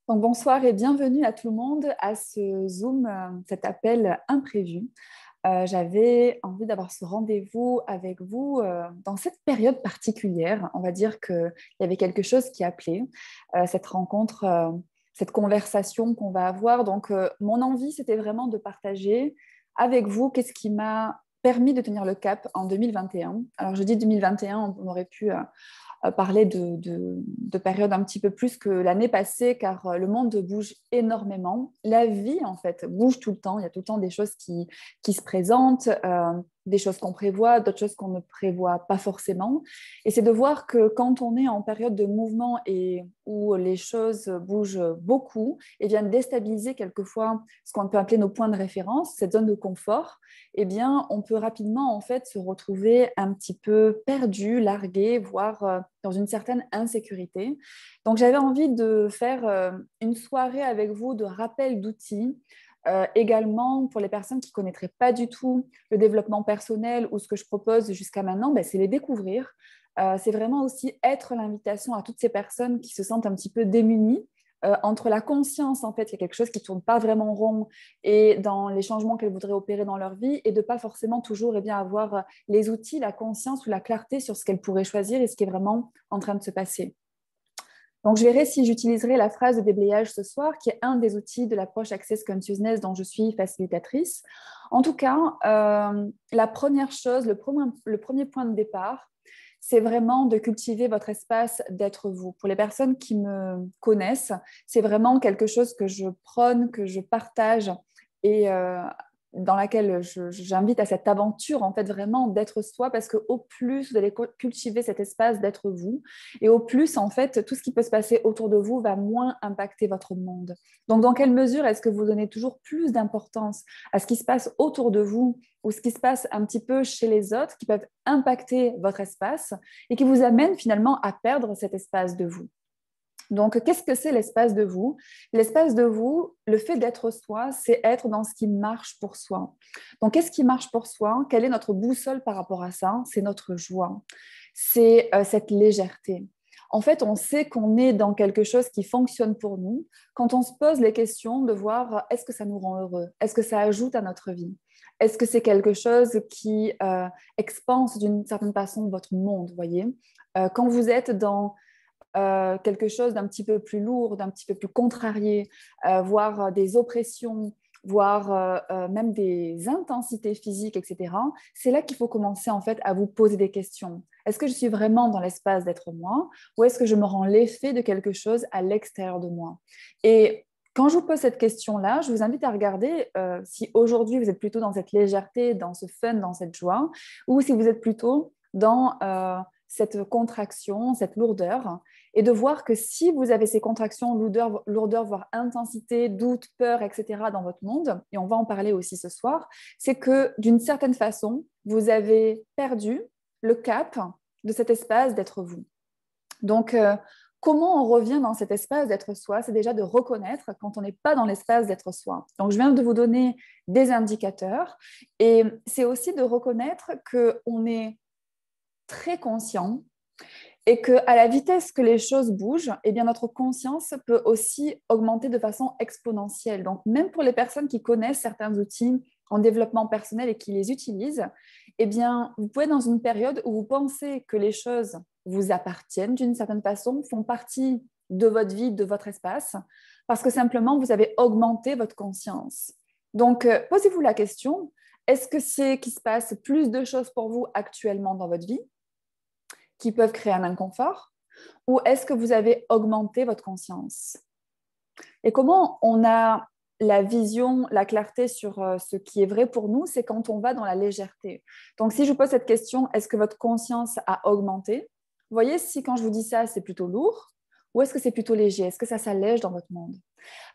Donc, bonsoir et bienvenue à tout le monde à ce Zoom, cet appel imprévu. J'avais envie d'avoir ce rendez-vous avec vous dans cette période particulière. On va dire qu'il y avait quelque chose qui appelait cette rencontre, cette conversation qu'on va avoir. Donc, mon envie, c'était vraiment de partager avec vous qu'est-ce qui m'a permis de tenir le cap en 2021. Alors, je dis 2021, on aurait pu parler de périodes un petit peu plus que l'année passée, car le monde bouge énormément. La vie, en fait, bouge tout le temps. Il y a tout le temps des choses qui se présentent, des choses qu'on prévoit, d'autres choses qu'on ne prévoit pas forcément. Et c'est de voir que quand on est en période de mouvement et où les choses bougent beaucoup et viennent déstabiliser quelquefois ce qu'on peut appeler nos points de référence, cette zone de confort, eh bien, on peut rapidement en fait se retrouver un petit peu perdu, largué, voire dans une certaine insécurité. Donc, j'avais envie de faire une soirée avec vous de rappel d'outils. Également, pour les personnes qui ne connaîtraient pas du tout le développement personnel ou ce que je propose jusqu'à maintenant, ben, c'est les découvrir. C'est vraiment aussi être l'invitation à toutes ces personnes qui se sentent un petit peu démunies entre la conscience, en fait, il y a quelque chose qui ne tourne pas vraiment rond et dans les changements qu'elles voudraient opérer dans leur vie et de ne pas forcément toujours avoir les outils, la conscience ou la clarté sur ce qu'elles pourraient choisir et ce qui est vraiment en train de se passer. Donc, je verrai si j'utiliserai la phrase de déblayage ce soir, qui est un des outils de l'approche Access Consciousness dont je suis facilitatrice. En tout cas, la première chose, le premier point de départ, c'est vraiment de cultiver votre espace d'être vous. Pour les personnes qui me connaissent, c'est vraiment quelque chose que je prône, que je partage et dans laquelle j'invite à cette aventure, en fait, vraiment d'être soi, parce qu'au plus vous allez cultiver cet espace d'être vous, et au plus, en fait, tout ce qui peut se passer autour de vous va moins impacter votre monde. Donc, dans quelle mesure est-ce que vous donnez toujours plus d'importance à ce qui se passe autour de vous ou ce qui se passe un petit peu chez les autres qui peuvent impacter votre espace et qui vous amènent finalement à perdre cet espace de vous? Donc, qu'est-ce que c'est l'espace de vous? L'espace de vous, le fait d'être soi, c'est être dans ce qui marche pour soi. Donc, qu'est-ce qui marche pour soi? Quelle est notre boussole par rapport à ça? C'est notre joie. C'est cette légèreté. En fait, on sait qu'on est dans quelque chose qui fonctionne pour nous quand on se pose les questions de voir est-ce que ça nous rend heureux? Est-ce que ça ajoute à notre vie? Est-ce que c'est quelque chose qui expanse d'une certaine façon votre monde, voyez? Quand vous êtes dans quelque chose d'un petit peu plus lourd, d'un petit peu plus contrarié, voire des oppressions, voire même des intensités physiques, etc., c'est là qu'il faut commencer en fait à vous poser des questions. Est-ce que je suis vraiment dans l'espace d'être moi ou est-ce que je me rends l'effet de quelque chose à l'extérieur de moi? Et quand je vous pose cette question-là, je vous invite à regarder si aujourd'hui vous êtes plutôt dans cette légèreté, dans ce fun, dans cette joie, ou si vous êtes plutôt dans cette contraction, cette lourdeur, et de voir que si vous avez ces contractions, lourdeur, voire intensité, doute, peur, etc. dans votre monde, et on va en parler aussi ce soir, c'est que d'une certaine façon, vous avez perdu le cap de cet espace d'être vous. Donc, comment on revient dans cet espace d'être soi? C'est déjà de reconnaître quand on n'est pas dans l'espace d'être soi. Donc, je viens de vous donner des indicateurs et c'est aussi de reconnaître qu'on est très conscient et qu'à la vitesse que les choses bougent, eh bien, notre conscience peut aussi augmenter de façon exponentielle. Donc, même pour les personnes qui connaissent certains outils en développement personnel et qui les utilisent, eh bien, vous pouvez être dans une période où vous pensez que les choses vous appartiennent d'une certaine façon, font partie de votre vie, de votre espace, parce que simplement, vous avez augmenté votre conscience. Donc, posez-vous la question, est-ce que c'est qu'il se passe plus de choses pour vous actuellement dans votre vie qui peuvent créer un inconfort, ou est-ce que vous avez augmenté votre conscience? Et comment on a la vision, la clarté sur ce qui est vrai pour nous, c'est quand on va dans la légèreté. Donc, si je vous pose cette question, est-ce que votre conscience a augmenté? Vous voyez, si quand je vous dis ça, c'est plutôt lourd, ou est-ce que c'est plutôt léger? Est-ce que ça s'allège dans votre monde?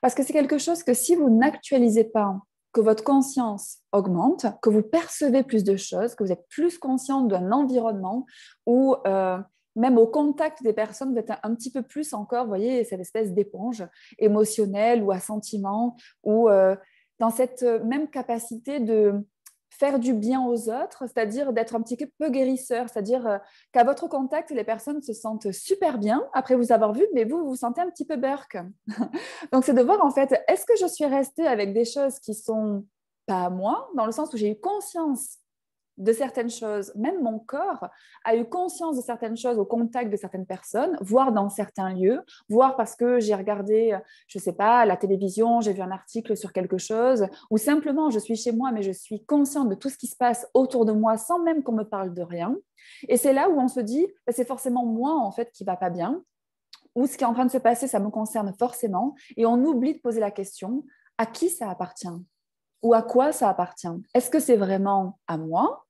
Parce que c'est quelque chose que si vous n'actualisez pas, que votre conscience augmente, que vous percevez plus de choses, que vous êtes plus conscient d'un environnement ou même au contact des personnes, vous êtes un petit peu plus encore, vous voyez, cette espèce d'éponge émotionnelle ou à sentiment ou dans cette même capacité de faire du bien aux autres, c'est-à-dire d'être un petit peu guérisseur, c'est-à-dire qu'à votre contact, les personnes se sentent super bien après vous avoir vu, mais vous, vous vous sentez un petit peu burk. Donc, c'est de voir en fait, est-ce que je suis restée avec des choses qui sont pas à moi, dans le sens où j'ai eu conscience de certaines choses, même mon corps a eu conscience de certaines choses au contact de certaines personnes, voire dans certains lieux, voire parce que j'ai regardé, je ne sais pas, la télévision, j'ai vu un article sur quelque chose, ou simplement je suis chez moi, mais je suis consciente de tout ce qui se passe autour de moi sans même qu'on me parle de rien. Et c'est là où on se dit, bah, c'est forcément moi en fait qui va pas bien, ou ce qui est en train de se passer, ça me concerne forcément, et on oublie de poser la question, à qui ça appartient? Ou à quoi ça appartient? Est-ce que c'est vraiment à moi?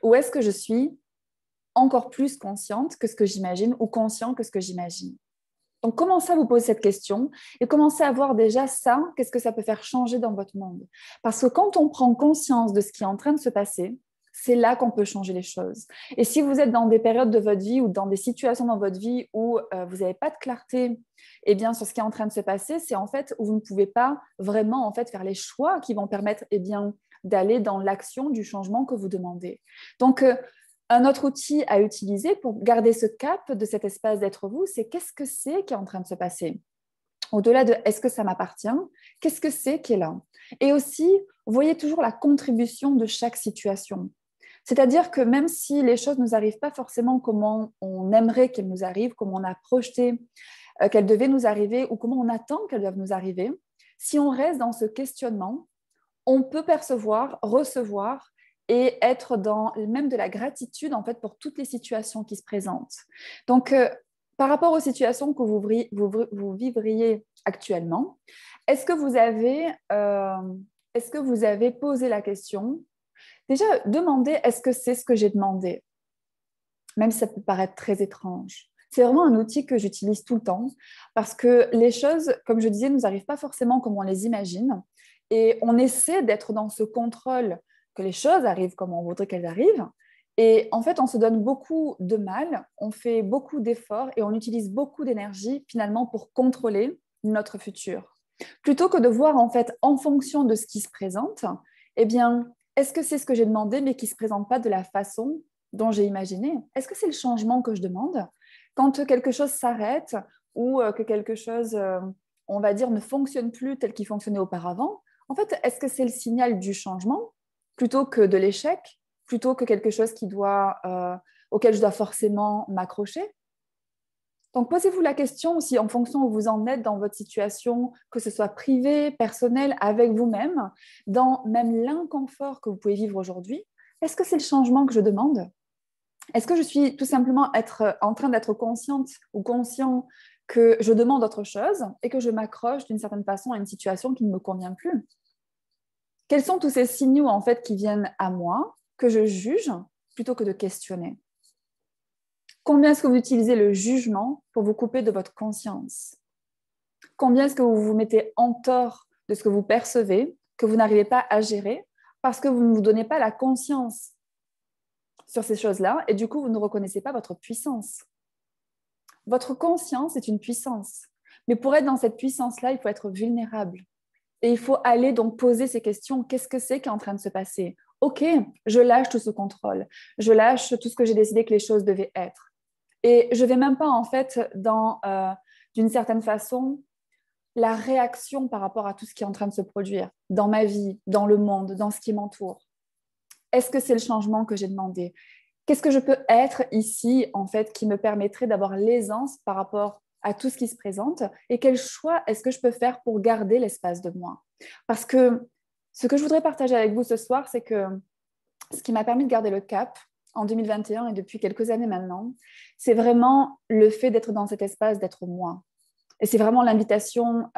Ou est-ce que je suis encore plus consciente que ce que j'imagine ou conscient que ce que j'imagine? Donc, commencez à vous poser cette question et commencez à voir déjà ça, qu'est-ce que ça peut faire changer dans votre monde. Parce que quand on prend conscience de ce qui est en train de se passer, c'est là qu'on peut changer les choses. Et si vous êtes dans des périodes de votre vie ou dans des situations dans votre vie où vous n'avez pas de clarté eh bien, sur ce qui est en train de se passer, c'est en fait où vous ne pouvez pas vraiment en fait, faire les choix qui vont permettre eh bien, d'aller dans l'action du changement que vous demandez. Donc, un autre outil à utiliser pour garder ce cap de cet espace d'être vous, c'est qu'est-ce que c'est qui est en train de se passer? Au-delà de est-ce que ça m'appartient, qu'est-ce que c'est qui est là? Et aussi, voyez toujours la contribution de chaque situation. C'est-à-dire que même si les choses ne nous arrivent pas forcément comme on aimerait qu'elles nous arrivent, comme on a projeté qu'elles devaient nous arriver ou comment on attend qu'elles doivent nous arriver, si on reste dans ce questionnement, on peut percevoir, recevoir et être dans même de la gratitude en fait pour toutes les situations qui se présentent. Donc, par rapport aux situations que vous vivriez actuellement, est-ce que vous avez posé la question? Déjà, demandez est-ce que c'est ce que j'ai demandé? Même si ça peut paraître très étrange. C'est vraiment un outil que j'utilise tout le temps parce que les choses, comme je disais, ne nous arrivent pas forcément comme on les imagine. Et on essaie d'être dans ce contrôle que les choses arrivent comme on voudrait qu'elles arrivent. Et en fait, on se donne beaucoup de mal, on fait beaucoup d'efforts et on utilise beaucoup d'énergie finalement pour contrôler notre futur. Plutôt que de voir en fait en fonction de ce qui se présente, eh bien, est-ce que c'est ce que j'ai demandé mais qui ne se présente pas de la façon dont j'ai imaginé? Est-ce que c'est le changement que je demande? Quand quelque chose s'arrête ou que quelque chose, on va dire, ne fonctionne plus tel qu'il fonctionnait auparavant, en fait, est-ce que c'est le signal du changement plutôt que de l'échec, plutôt que quelque chose auquel je dois forcément m'accrocher? Donc, posez-vous la question aussi en fonction où vous en êtes dans votre situation, que ce soit privé, personnel, avec vous-même, dans même l'inconfort que vous pouvez vivre aujourd'hui. Est-ce que c'est le changement que je demande? Est-ce que je suis tout simplement en train d'être consciente ou conscient que je demande autre chose et que je m'accroche d'une certaine façon à une situation qui ne me convient plus? Quels sont tous ces signaux en fait qui viennent à moi, que je juge plutôt que de questionner? Combien est-ce que vous utilisez le jugement pour vous couper de votre conscience? Combien est-ce que vous vous mettez en tort de ce que vous percevez, que vous n'arrivez pas à gérer parce que vous ne vous donnez pas la conscience sur ces choses-là et du coup, vous ne reconnaissez pas votre puissance? Votre conscience est une puissance. Mais pour être dans cette puissance-là, il faut être vulnérable. Et il faut aller donc poser ces questions. Qu'est-ce que c'est qui est en train de se passer? Ok, je lâche tout ce contrôle. Je lâche tout ce que j'ai décidé que les choses devaient être. Et je ne vais même pas, en fait, d'une certaine façon, la réaction par rapport à tout ce qui est en train de se produire dans ma vie, dans le monde, dans ce qui m'entoure. Est-ce que c'est le changement que j'ai demandé? Qu'est-ce que je peux être ici, en fait, qui me permettrait d'avoir l'aisance par rapport à tout ce qui se présente? Et quel choix est-ce que je peux faire pour garder l'espace de moi? Parce que ce que je voudrais partager avec vous ce soir, c'est que ce qui m'a permis de garder le cap en 2021 et depuis quelques années maintenant, c'est vraiment le fait d'être dans cet espace, d'être moi. Et c'est vraiment l'invitation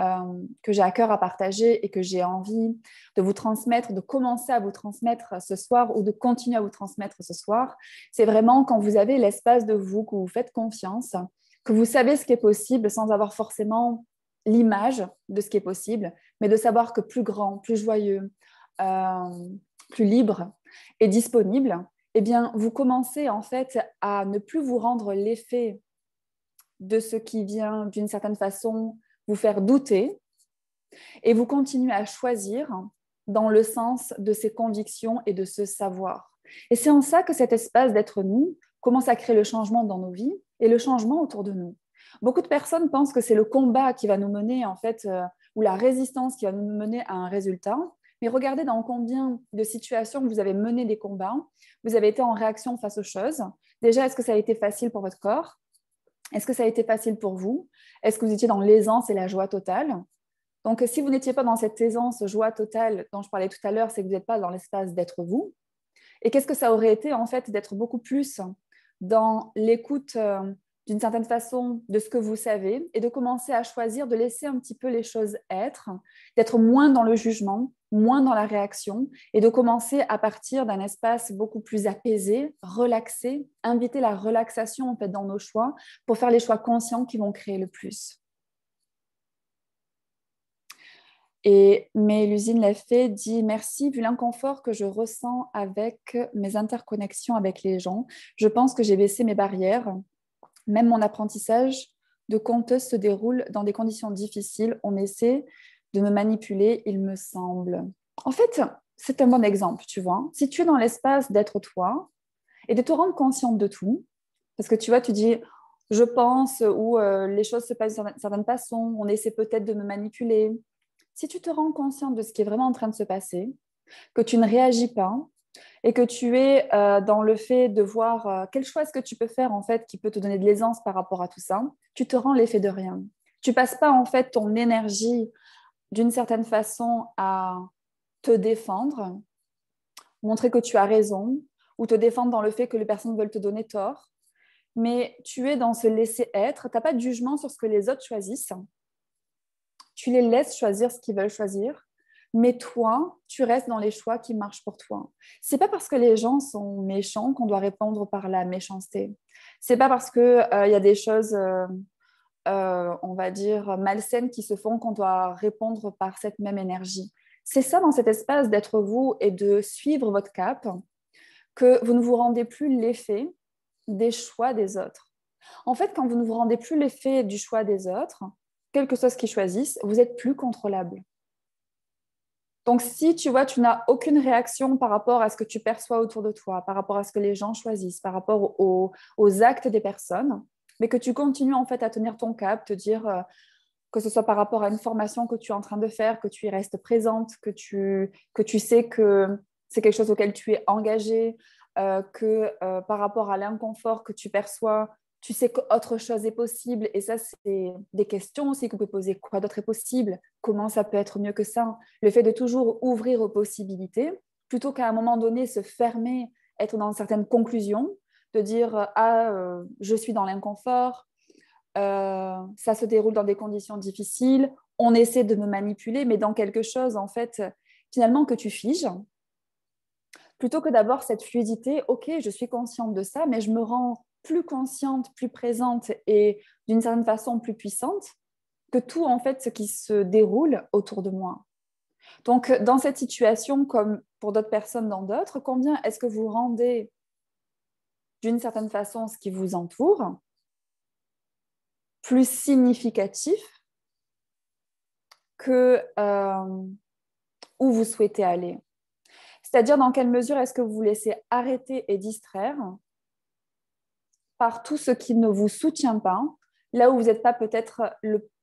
que j'ai à cœur à partager et que j'ai envie de vous transmettre, de commencer à vous transmettre ce soir ou de continuer à vous transmettre ce soir. C'est vraiment quand vous avez l'espace de vous, que vous faites confiance, que vous savez ce qui est possible sans avoir forcément l'image de ce qui est possible, mais de savoir que plus grand, plus joyeux, plus libre et disponible, eh bien, vous commencez en fait à ne plus vous rendre l'effet de ce qui vient d'une certaine façon vous faire douter et vous continuez à choisir dans le sens de ses convictions et de ce savoir. Et c'est en ça que cet espace d'être nous commence à créer le changement dans nos vies et le changement autour de nous. Beaucoup de personnes pensent que c'est le combat qui va nous mener, en fait, ou la résistance qui va nous mener à un résultat. Mais regardez dans combien de situations vous avez mené des combats, vous avez été en réaction face aux choses. Déjà, est-ce que ça a été facile pour votre corps? Est-ce que ça a été facile pour vous? Est-ce que vous étiez dans l'aisance et la joie totale? Donc, si vous n'étiez pas dans cette aisance, joie totale dont je parlais tout à l'heure, c'est que vous n'êtes pas dans l'espace d'être vous. Et qu'est-ce que ça aurait été, en fait, d'être beaucoup plus dans l'écoute d'une certaine façon de ce que vous savez et de commencer à choisir de laisser un petit peu les choses être, d'être moins dans le jugement, moins dans la réaction et de commencer à partir d'un espace beaucoup plus apaisé, relaxé, inviter la relaxation en fait dans nos choix pour faire les choix conscients qui vont créer le plus. Et Mélusine Lafay dit « Merci, vu l'inconfort que je ressens avec mes interconnexions avec les gens, je pense que j'ai baissé mes barrières. Même mon apprentissage de conteuse se déroule dans des conditions difficiles. On essaie de me manipuler, il me semble. » En fait, c'est un bon exemple, tu vois. Si tu es dans l'espace d'être toi et de te rendre consciente de tout, parce que tu vois, tu dis « Je pense » ou les choses se passent d'une certaine façon, on essaie peut-être de me manipuler. Si tu te rends consciente de ce qui est vraiment en train de se passer, que tu ne réagis pas et que tu es dans le fait de voir quel choix est-ce que tu peux faire en fait qui peut te donner de l'aisance par rapport à tout ça, tu te rends l'effet de rien. Tu passes pas en fait ton énergie d'une certaine façon à te défendre, montrer que tu as raison ou te défendre dans le fait que les personnes veulent te donner tort, mais tu es dans ce laisser être, tu n'as pas de jugement sur ce que les autres choisissent. Tu les laisses choisir ce qu'ils veulent choisir, mais toi, tu restes dans les choix qui marchent pour toi. C'est pas parce que les gens sont méchants qu'on doit répondre par la méchanceté. C'est pas parce que y a des choses, on va dire, malsaines qui se font qu'on doit répondre par cette même énergie. C'est ça dans cet espace d'être vous et de suivre votre cap, que vous ne vous rendez plus l'effet des choix des autres. En fait, quand vous ne vous rendez plus l'effet du choix des autres, quel que soit ce qu'ils choisissent, vous êtes plus contrôlable. Donc, si tu vois, tu n'as aucune réaction par rapport à ce que tu perçois autour de toi, par rapport à ce que les gens choisissent, par rapport aux actes des personnes, mais que tu continues en fait à tenir ton cap, te dire que ce soit par rapport à une formation que tu es en train de faire, que tu y restes présente, que tu sais que c'est quelque chose auquel tu es engagé, que par rapport à l'inconfort que tu perçois, tu sais qu'autre chose est possible. Et ça, c'est des questions aussi que vous pouvez poser. Quoi d'autre est possible? Comment ça peut être mieux que ça? Le fait de toujours ouvrir aux possibilités, plutôt qu'à un moment donné se fermer, être dans certaines conclusions, de dire ah, je suis dans l'inconfort, ça se déroule dans des conditions difficiles, on essaie de me manipuler, mais dans quelque chose, en fait, finalement, que tu figes, plutôt que d'avoir cette fluidité, ok, je suis consciente de ça, mais je me rends plus consciente, plus présente et d'une certaine façon plus puissante que tout, en fait, ce qui se déroule autour de moi. Donc, dans cette situation, comme pour d'autres personnes dans d'autres, combien est-ce que vous rendez d'une certaine façon ce qui vous entoure plus significatif que où vous souhaitez aller. C'est-à-dire dans quelle mesure est-ce que vous vous laissez arrêter et distraire par tout ce qui ne vous soutient pas, là où vous n'êtes pas peut-être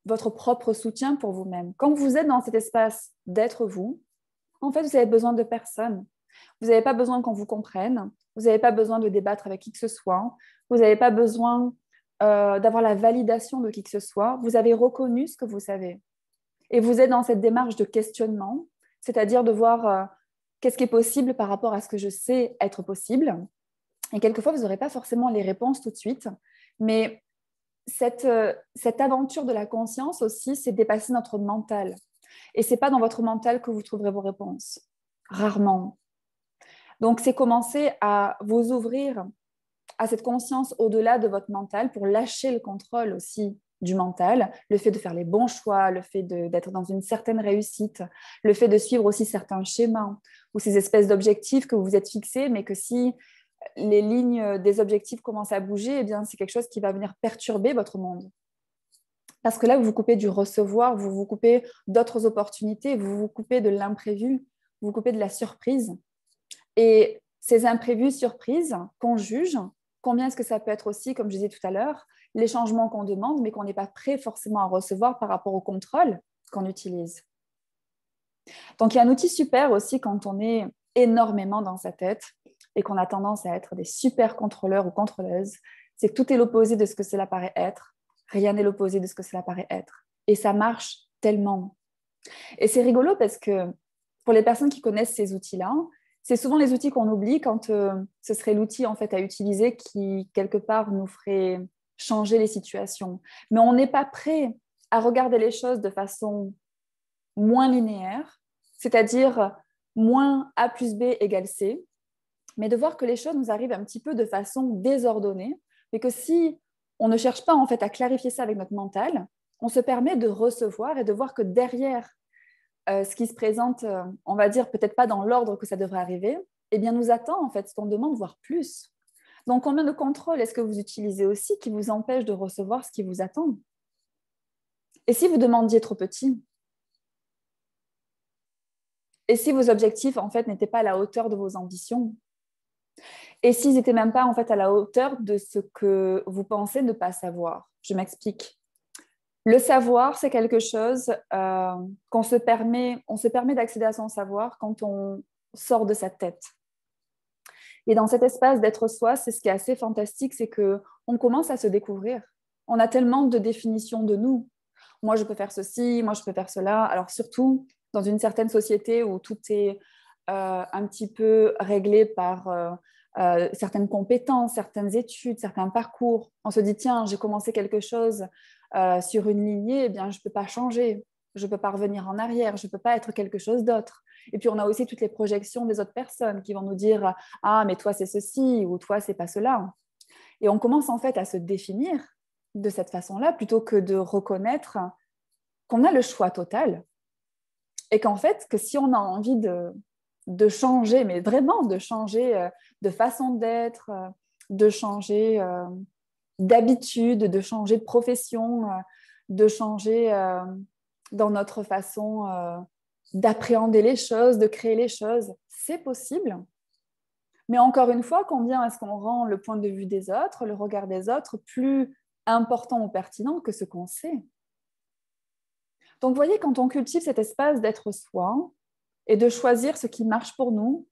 votre propre soutien pour vous-même. Quand vous êtes dans cet espace d'être vous, en fait, vous avez besoin de personne. Vous n'avez pas besoin qu'on vous comprenne. Vous n'avez pas besoin de débattre avec qui que ce soit. Vous n'avez pas besoin d'avoir la validation de qui que ce soit. Vous avez reconnu ce que vous savez. Et vous êtes dans cette démarche de questionnement, c'est-à-dire de voir qu'est-ce qui est possible par rapport à ce que je sais être possible. Et quelquefois, vous n'aurez pas forcément les réponses tout de suite, mais cette aventure de la conscience aussi, c'est dépasser notre mental. Et ce n'est pas dans votre mental que vous trouverez vos réponses, rarement. Donc, c'est commencer à vous ouvrir à cette conscience au-delà de votre mental pour lâcher le contrôle aussi du mental, le fait de faire les bons choix, le fait d'être dans une certaine réussite, le fait de suivre aussi certains schémas ou ces espèces d'objectifs que vous vous êtes fixés, mais que si les lignes des objectifs commencent à bouger, eh bien, c'est quelque chose qui va venir perturber votre monde. Parce que là, vous vous coupez du recevoir, vous vous coupez d'autres opportunités, vous vous coupez de l'imprévu vous coupez de la surprise. Et ces imprévus surprises qu'on juge, combien est-ce que ça peut être aussi, comme je disais tout à l'heure, les changements qu'on demande, mais qu'on n'est pas prêt forcément à recevoir par rapport au contrôle qu'on utilise. Donc, il y a un outil super aussi quand on est énormément dans sa tête et qu'on a tendance à être des super contrôleurs ou contrôleuses, c'est que tout est l'opposé de ce que cela paraît être. Rien n'est l'opposé de ce que cela paraît être. Et ça marche tellement. Et c'est rigolo parce que pour les personnes qui connaissent ces outils-là, c'est souvent les outils qu'on oublie quand ce serait l'outil en fait à utiliser qui, quelque part, nous ferait changer les situations. Mais on n'est pas prêt à regarder les choses de façon moins linéaire, c'est-à-dire moins A plus B égale C, mais de voir que les choses nous arrivent un petit peu de façon désordonnée, mais que si on ne cherche pas en fait à clarifier ça avec notre mental, on se permet de recevoir et de voir que derrière ce qui se présente, on va dire peut-être pas dans l'ordre que ça devrait arriver, eh bien nous attend en fait ce qu'on demande, voire plus. Donc combien de contrôle est-ce que vous utilisez aussi qui vous empêche de recevoir ce qui vous attend? Et si vous demandiez trop petit? Et si vos objectifs en fait n'étaient pas à la hauteur de vos ambitions? Et s'ils n'étaient même pas en fait à la hauteur de ce que vous pensez ne pas savoir? Je m'explique. Le savoir, c'est quelque chose on se permet d'accéder à son savoir quand on sort de sa tête. Et dans cet espace d'être soi, c'est ce qui est assez fantastique, c'est qu'on commence à se découvrir. On a tellement de définitions de nous. Moi, je peux faire ceci, moi, je peux faire cela. Alors surtout, dans une certaine société où tout est un petit peu réglé par certaines compétences, certaines études, certains parcours. On se dit, tiens, j'ai commencé quelque chose sur une lignée, eh bien, je ne peux pas changer, je ne peux pas revenir en arrière, je ne peux pas être quelque chose d'autre. Et puis, on a aussi toutes les projections des autres personnes qui vont nous dire, ah, mais toi, c'est ceci, ou toi, c'est pas cela. Et on commence en fait à se définir de cette façon-là, plutôt que de reconnaître qu'on a le choix total. Et qu'en fait, que si on a envie de changer, mais vraiment de changer de façon d'être, de changer d'habitude, de changer de profession, de changer dans notre façon d'appréhender les choses, de créer les choses. C'est possible. Mais encore une fois, combien est-ce qu'on rend le point de vue des autres, le regard des autres, plus important ou pertinent que ce qu'on sait? Donc, vous voyez, quand on cultive cet espace d'être soi et de choisir ce qui marche pour nous,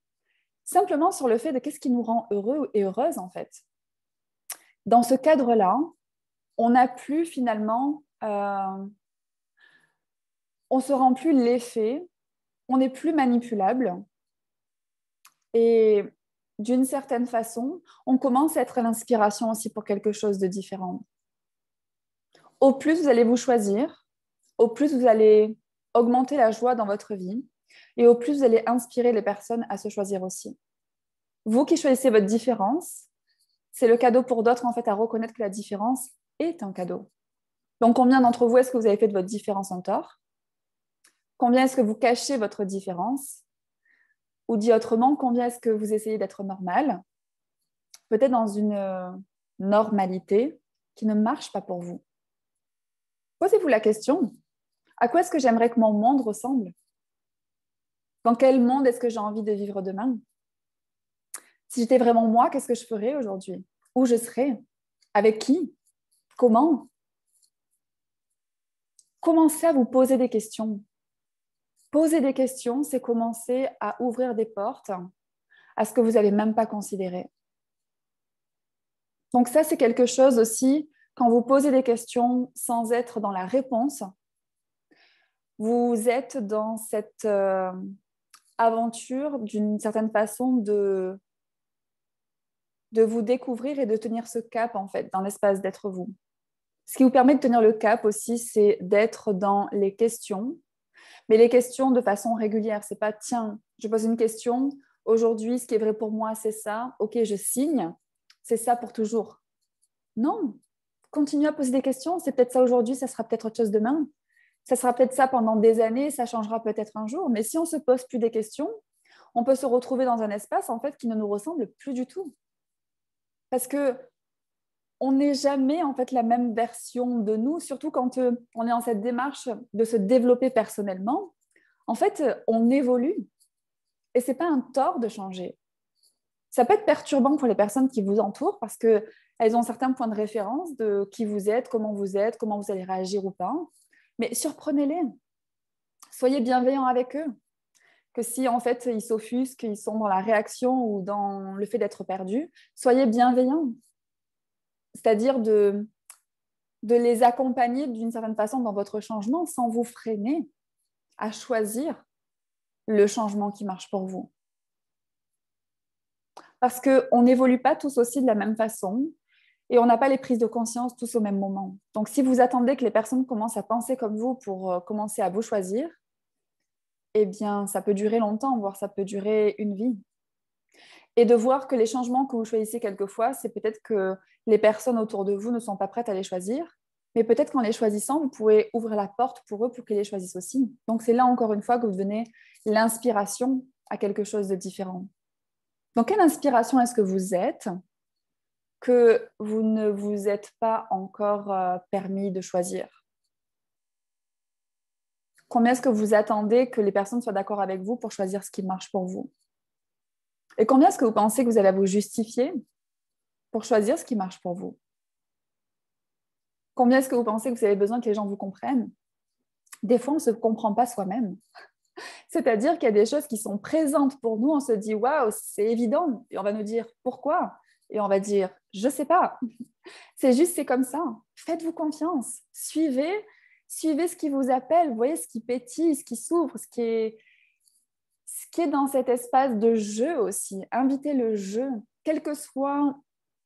simplement sur le fait de qu'est-ce qui nous rend heureux et heureuse, en fait. Dans ce cadre-là, on n'a plus finalement, on ne se rend plus l'effet, on n'est plus manipulable. Et d'une certaine façon, on commence à être l'inspiration aussi pour quelque chose de différent. Au plus vous allez vous choisir, au plus vous allez augmenter la joie dans votre vie et au plus vous allez inspirer les personnes à se choisir aussi. Vous qui choisissez votre différence, c'est le cadeau pour d'autres en fait à reconnaître que la différence est un cadeau. Donc combien d'entre vous est-ce que vous avez fait de votre différence un tort? Combien est-ce que vous cachez votre différence? Ou dit autrement, combien est-ce que vous essayez d'être normal? Peut-être dans une normalité qui ne marche pas pour vous. Posez-vous la question, à quoi est-ce que j'aimerais que mon monde ressemble? Dans quel monde est-ce que j'ai envie de vivre demain? Si j'étais vraiment moi, qu'est-ce que je ferais aujourd'hui? Où je serais? Avec qui? Comment? Commencez à vous poser des questions. Poser des questions, c'est commencer à ouvrir des portes à ce que vous n'avez même pas considéré. Donc ça, c'est quelque chose aussi, quand vous posez des questions sans être dans la réponse, vous êtes dans cette aventure d'une certaine façon de vous découvrir et de tenir ce cap en fait dans l'espace d'être vous. Ce qui vous permet de tenir le cap aussi, c'est d'être dans les questions, mais les questions de façon régulière. C'est pas tiens, je pose une question, aujourd'hui ce qui est vrai pour moi c'est ça, ok je signe, c'est ça pour toujours. Non, continuez à poser des questions, c'est peut-être ça aujourd'hui, ça sera peut-être autre chose demain. Ça sera peut-être ça pendant des années, ça changera peut-être un jour. Mais si on ne se pose plus des questions, on peut se retrouver dans un espace en fait qui ne nous ressemble plus du tout. Parce que on n'est jamais en fait la même version de nous, surtout quand on est en cette démarche de se développer personnellement. En fait, on évolue. Et ce n'est pas un tort de changer. Ça peut être perturbant pour les personnes qui vous entourent parce qu'elles ont certains points de référence de qui vous êtes, comment vous allez réagir ou pas. Mais surprenez-les. Soyez bienveillants avec eux. Que si en fait ils s'offusquent, qu'ils sont dans la réaction ou dans le fait d'être perdus, soyez bienveillants. C'est-à-dire de les accompagner d'une certaine façon dans votre changement sans vous freiner à choisir le changement qui marche pour vous. Parce qu'on n'évolue pas tous aussi de la même façon et on n'a pas les prises de conscience tous au même moment. Donc, si vous attendez que les personnes commencent à penser comme vous pour commencer à vous choisir, eh bien, ça peut durer longtemps, voire ça peut durer une vie. Et de voir que les changements que vous choisissez quelquefois, c'est peut-être que les personnes autour de vous ne sont pas prêtes à les choisir, mais peut-être qu'en les choisissant, vous pouvez ouvrir la porte pour eux pour qu'ils les choisissent aussi. Donc, c'est là encore une fois que vous donnez l'inspiration à quelque chose de différent. Donc, quelle inspiration est-ce que vous êtes que vous ne vous êtes pas encore permis de choisir? Combien est-ce que vous attendez que les personnes soient d'accord avec vous pour choisir ce qui marche pour vous? Et combien est-ce que vous pensez que vous allez vous justifier pour choisir ce qui marche pour vous? Combien est-ce que vous pensez que vous avez besoin que les gens vous comprennent? Des fois, on ne se comprend pas soi-même. C'est-à-dire qu'il y a des choses qui sont présentes pour nous, on se dit waouh, c'est évident, et on va nous dire pourquoi, et on va dire je ne sais pas. C'est juste, c'est comme ça. Faites-vous confiance, suivez ce qui vous appelle, voyez ce qui pétille, ce qui s'ouvre, ce qui est dans cet espace de jeu aussi. Invitez le jeu, quel que soit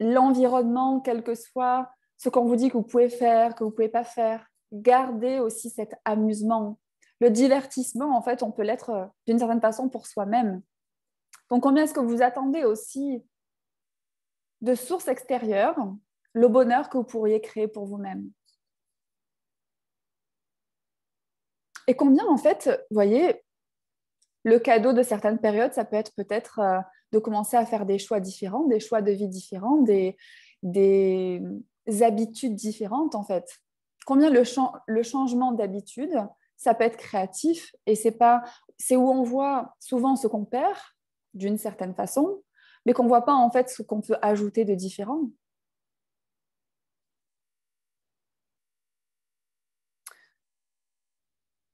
l'environnement, quel que soit ce qu'on vous dit que vous pouvez faire, que vous ne pouvez pas faire. Gardez aussi cet amusement. Le divertissement, en fait, on peut l'être d'une certaine façon pour soi-même. Donc, combien est-ce que vous attendez aussi de sources extérieures le bonheur que vous pourriez créer pour vous-même? Et combien, en fait, vous voyez, le cadeau de certaines périodes, ça peut être peut-être de commencer à faire des choix différents, des choix de vie différents, des habitudes différentes, en fait. Combien le changement d'habitude, ça peut être créatif et c'est où on voit souvent ce qu'on perd d'une certaine façon, mais qu'on ne voit pas en fait ce qu'on peut ajouter de différent.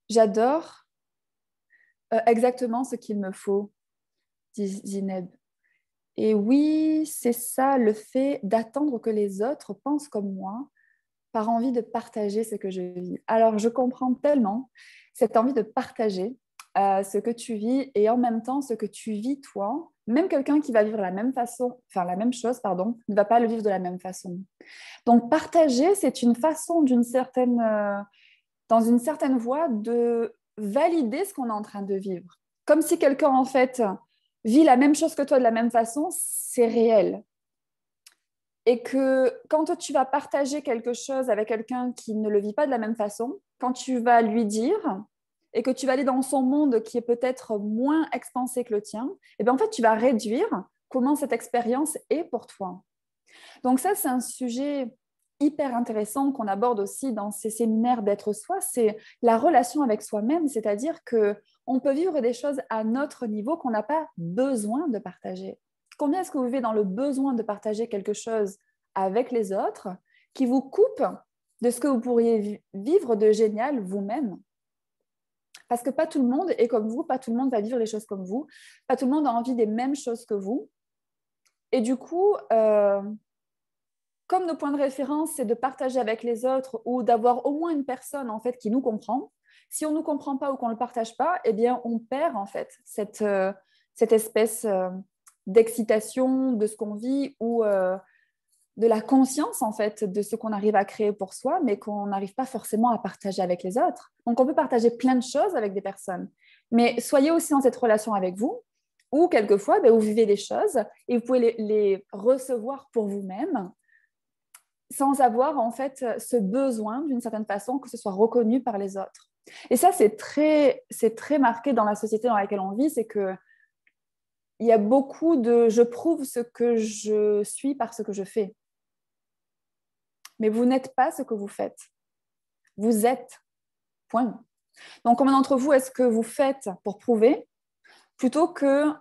J'adore exactement ce qu'il me faut, dit Zineb. Et oui, c'est ça, le fait d'attendre que les autres pensent comme moi par envie de partager ce que je vis. Alors, je comprends tellement cette envie de partager ce que tu vis et en même temps ce que tu vis toi. Même quelqu'un qui va vivre la même façon, enfin la même chose, pardon, ne va pas le vivre de la même façon. Donc, partager, c'est une façon dans une certaine voie de valider ce qu'on est en train de vivre. Comme si quelqu'un, en fait, vit la même chose que toi de la même façon, c'est réel. Et que quand toi, tu vas partager quelque chose avec quelqu'un qui ne le vit pas de la même façon, quand tu vas lui dire et que tu vas aller dans son monde qui est peut-être moins expansé que le tien, et bien en fait, tu vas réduire comment cette expérience est pour toi. Donc ça, c'est un sujet hyper intéressant qu'on aborde aussi dans ces séminaires d'être soi, c'est la relation avec soi-même, c'est-à-dire qu'on peut vivre des choses à notre niveau qu'on n'a pas besoin de partager. Combien est-ce que vous vivez dans le besoin de partager quelque chose avec les autres qui vous coupe de ce que vous pourriez vivre de génial vous-même? Parce que pas tout le monde est comme vous, pas tout le monde va vivre les choses comme vous, pas tout le monde a envie des mêmes choses que vous. Et du coup, comme nos points de référence, c'est de partager avec les autres ou d'avoir au moins une personne en fait qui nous comprend. Si on ne nous comprend pas ou qu'on ne le partage pas, eh bien, on perd en fait cette espèce d'excitation de ce qu'on vit ou de la conscience en fait de ce qu'on arrive à créer pour soi, mais qu'on n'arrive pas forcément à partager avec les autres. Donc, on peut partager plein de choses avec des personnes, mais soyez aussi dans cette relation avec vous où quelquefois, vous vivez des choses et vous pouvez les recevoir pour vous-même sans avoir en fait ce besoin d'une certaine façon que ce soit reconnu par les autres. Et ça, c'est très marqué dans la société dans laquelle on vit, c'est que il y a beaucoup de je prouve ce que je suis par ce que je fais. Mais vous n'êtes pas ce que vous faites. Vous êtes. Point. Donc, combien d'entre vous est-ce que vous faites pour prouver? plutôt que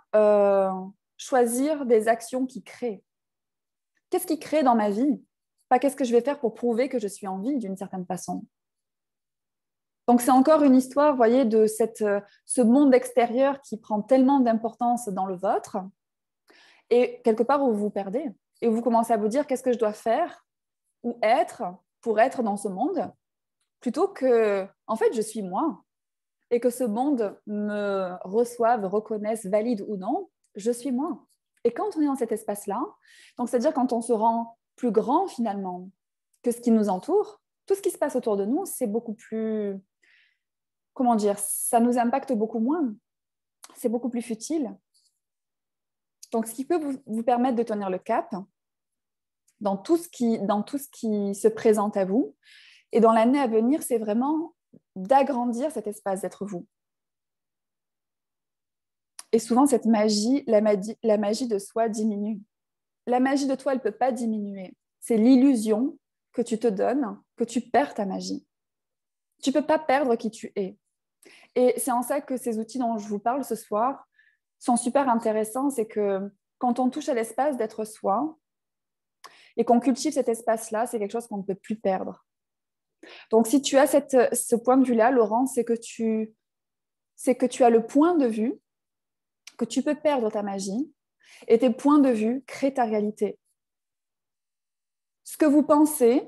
choisir des actions qui créent. Qu'est-ce qui crée dans ma vie? Pas qu'est-ce que je vais faire pour prouver que je suis en vie d'une certaine façon. Donc, c'est encore une histoire, vous voyez, de ce monde extérieur qui prend tellement d'importance dans le vôtre et quelque part où vous vous perdez et où vous commencez à vous dire qu'est-ce que je dois faire ou être pour être dans ce monde plutôt que, en fait, je suis moi et que ce monde me reçoive, reconnaisse, valide ou non, je suis moi. Et quand on est dans cet espace-là, donc c'est-à-dire quand on se rend plus grand finalement que ce qui nous entoure, tout ce qui se passe autour de nous, c'est beaucoup plus, comment dire, ça nous impacte beaucoup moins, c'est beaucoup plus futile. Donc ce qui peut vous permettre de tenir le cap dans tout ce qui se présente à vous, et dans l'année à venir, c'est vraiment d'agrandir cet espace d'être vous. Et souvent, cette magie, la magie de soi diminue. La magie de toi, elle ne peut pas diminuer. C'est l'illusion que tu te donnes, que tu perds ta magie. Tu ne peux pas perdre qui tu es. Et c'est en ça que ces outils dont je vous parle ce soir sont super intéressants. C'est que quand on touche à l'espace d'être soi et qu'on cultive cet espace-là, c'est quelque chose qu'on ne peut plus perdre. Donc, si tu as ce point de vue-là, Laurent, c'est que tu as le point de vue que tu peux perdre ta magie et tes points de vue créent ta réalité. Ce que vous pensez,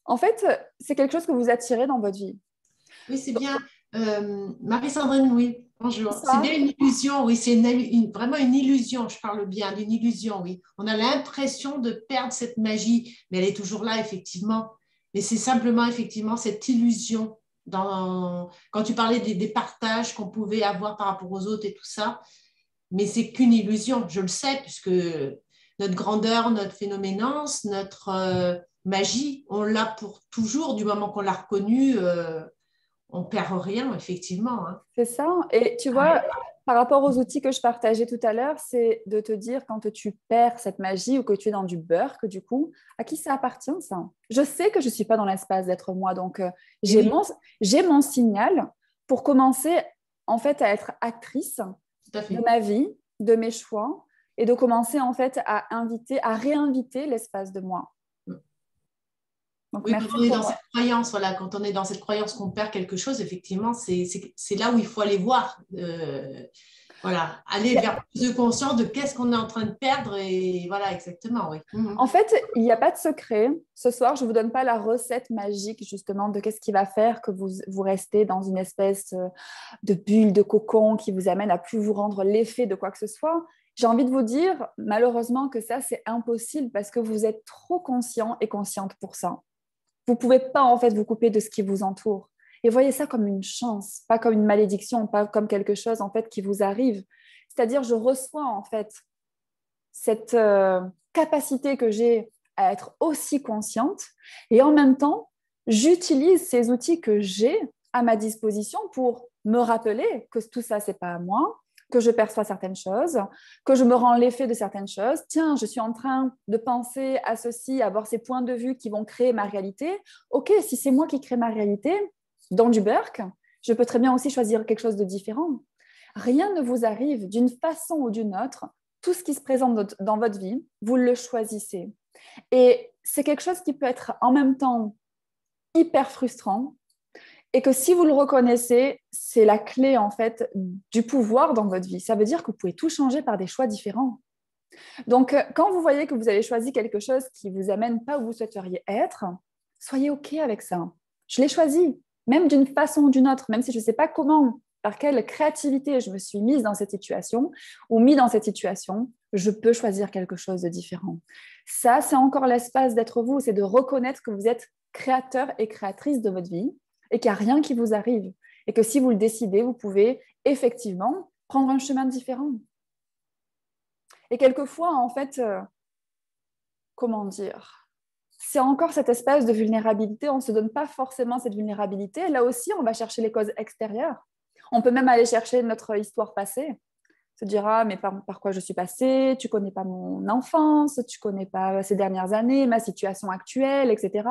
en fait, c'est quelque chose que vous attirez dans votre vie. Oui, c'est bien. Marie-Sandrine, oui, bonjour. C'est Ça, bien une illusion, oui, c'est vraiment une illusion, je parle bien d'une illusion, oui. On a l'impression de perdre cette magie, mais elle est toujours là, effectivement. Mais c'est simplement, effectivement, cette illusion. Quand tu parlais des partages qu'on pouvait avoir par rapport aux autres et tout ça, mais c'est qu'une illusion, je le sais, puisque notre grandeur, notre phénoménance, notre magie, on l'a pour toujours, du moment qu'on l'a reconnue. On perd rien, effectivement. Hein. c'est ça. Et tu vois, par rapport aux outils que je partageais tout à l'heure, c'est de te dire quand tu perds cette magie ou que tu es dans du beurre, que du coup, à qui ça appartient ça? Je sais que je ne suis pas dans l'espace d'être moi, donc Et oui, j'ai mon signal pour commencer en fait à être actrice tout à de fait. ma vie, de mes choix et de commencer en fait à réinviter l'espace de moi. Donc Oui, quand merci on est dans pour cette croyance, voilà, quand on est dans cette croyance qu'on perd quelque chose, effectivement, c'est là où il faut aller voir. Voilà, aller vers plus de conscience de qu'est-ce qu'on est en train de perdre et voilà, exactement, oui. Mhm. En fait, il n'y a pas de secret. Ce soir, je ne vous donne pas la recette magique justement de qu'est-ce qui va faire que vous restez dans une espèce de bulle, de cocon qui vous amène à plus vous rendre l'effet de quoi que ce soit. J'ai envie de vous dire, malheureusement, que ça, c'est impossible parce que vous êtes trop conscient et consciente pour ça. Vous ne pouvez pas en fait vous couper de ce qui vous entoure. Et voyez ça comme une chance, pas comme une malédiction, pas comme quelque chose en fait qui vous arrive. C'est-à-dire, je reçois en fait cette capacité que j'ai à être aussi consciente et en même temps, j'utilise ces outils que j'ai à ma disposition pour me rappeler que tout ça, c'est pas à moi, que je perçois certaines choses, que je me rends l'effet de certaines choses. Tiens, je suis en train de penser à ceci, avoir ces points de vue qui vont créer ma réalité. Ok, si c'est moi qui crée ma réalité, dans du burk, je peux très bien aussi choisir quelque chose de différent. Rien ne vous arrive d'une façon ou d'une autre. Tout ce qui se présente dans votre vie, vous le choisissez. Et c'est quelque chose qui peut être en même temps hyper frustrant et que si vous le reconnaissez, c'est la clé en fait du pouvoir dans votre vie. Ça veut dire que vous pouvez tout changer par des choix différents. Donc, quand vous voyez que vous avez choisi quelque chose qui vous amène pas où vous souhaiteriez être, soyez OK avec ça. Je l'ai choisi, même d'une façon ou d'une autre, même si je ne sais pas comment, par quelle créativité je me suis mise dans cette situation ou mis dans cette situation, je peux choisir quelque chose de différent. Ça, c'est encore l'espace d'être vous, c'est de reconnaître que vous êtes créateur et créatrice de votre vie et qu'il n'y a rien qui vous arrive. Et que si vous le décidez, vous pouvez effectivement prendre un chemin différent. Et quelquefois, en fait, comment dire, c'est encore cette espèce de vulnérabilité. On ne se donne pas forcément cette vulnérabilité. Là aussi, on va chercher les causes extérieures. On peut même aller chercher notre histoire passée. Se dire, ah, mais par quoi je suis passée, tu ne connais pas mon enfance, tu ne connais pas ces dernières années, ma situation actuelle, etc.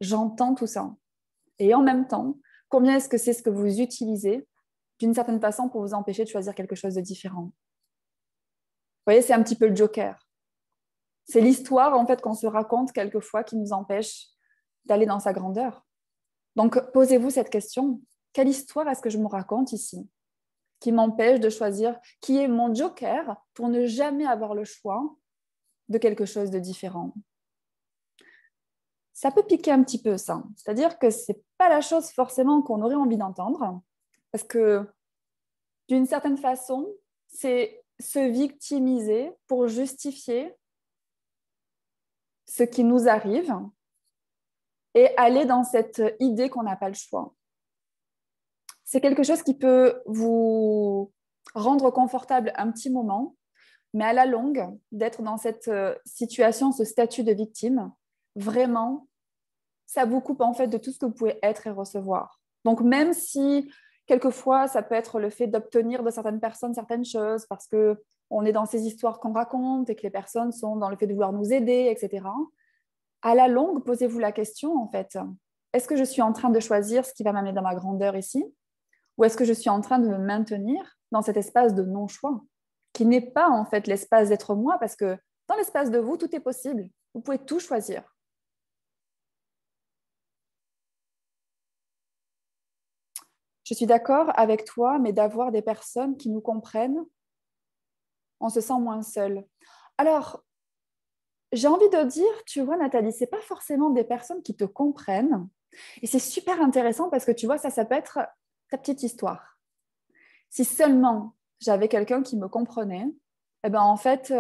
J'entends tout ça. Et en même temps, combien est-ce que c'est ce que vous utilisez d'une certaine façon pour vous empêcher de choisir quelque chose de différent. Vous voyez, c'est un petit peu le joker. C'est l'histoire en fait qu'on se raconte quelquefois qui nous empêche d'aller dans sa grandeur. Donc, posez-vous cette question. Quelle histoire est-ce que je me raconte ici qui m'empêche de choisir qui est mon joker pour ne jamais avoir le choix de quelque chose de différent? Ça peut piquer un petit peu ça. C'est-à-dire que ce n'est pas la chose forcément qu'on aurait envie d'entendre parce que d'une certaine façon, c'est se victimiser pour justifier ce qui nous arrive et aller dans cette idée qu'on n'a pas le choix. C'est quelque chose qui peut vous rendre confortable un petit moment, mais à la longue, d'être dans cette situation, ce statut de victime, vraiment, ça vous coupe en fait de tout ce que vous pouvez être et recevoir. Donc même si quelquefois, ça peut être le fait d'obtenir de certaines personnes certaines choses parce qu'on est dans ces histoires qu'on raconte et que les personnes sont dans le fait de vouloir nous aider, etc. À la longue, posez-vous la question en fait, est-ce que je suis en train de choisir ce qui va m'amener dans ma grandeur ici? Ou est-ce que je suis en train de me maintenir dans cet espace de non-choix, qui n'est pas en fait l'espace d'être moi, parce que dans l'espace de vous, tout est possible. Vous pouvez tout choisir. Je suis d'accord avec toi, mais d'avoir des personnes qui nous comprennent, on se sent moins seul. Alors, j'ai envie de dire, tu vois, Nathalie, ce n'est pas forcément des personnes qui te comprennent. Et c'est super intéressant parce que tu vois, ça peut être ta petite histoire. Si seulement j'avais quelqu'un qui me comprenait, eh ben, en fait,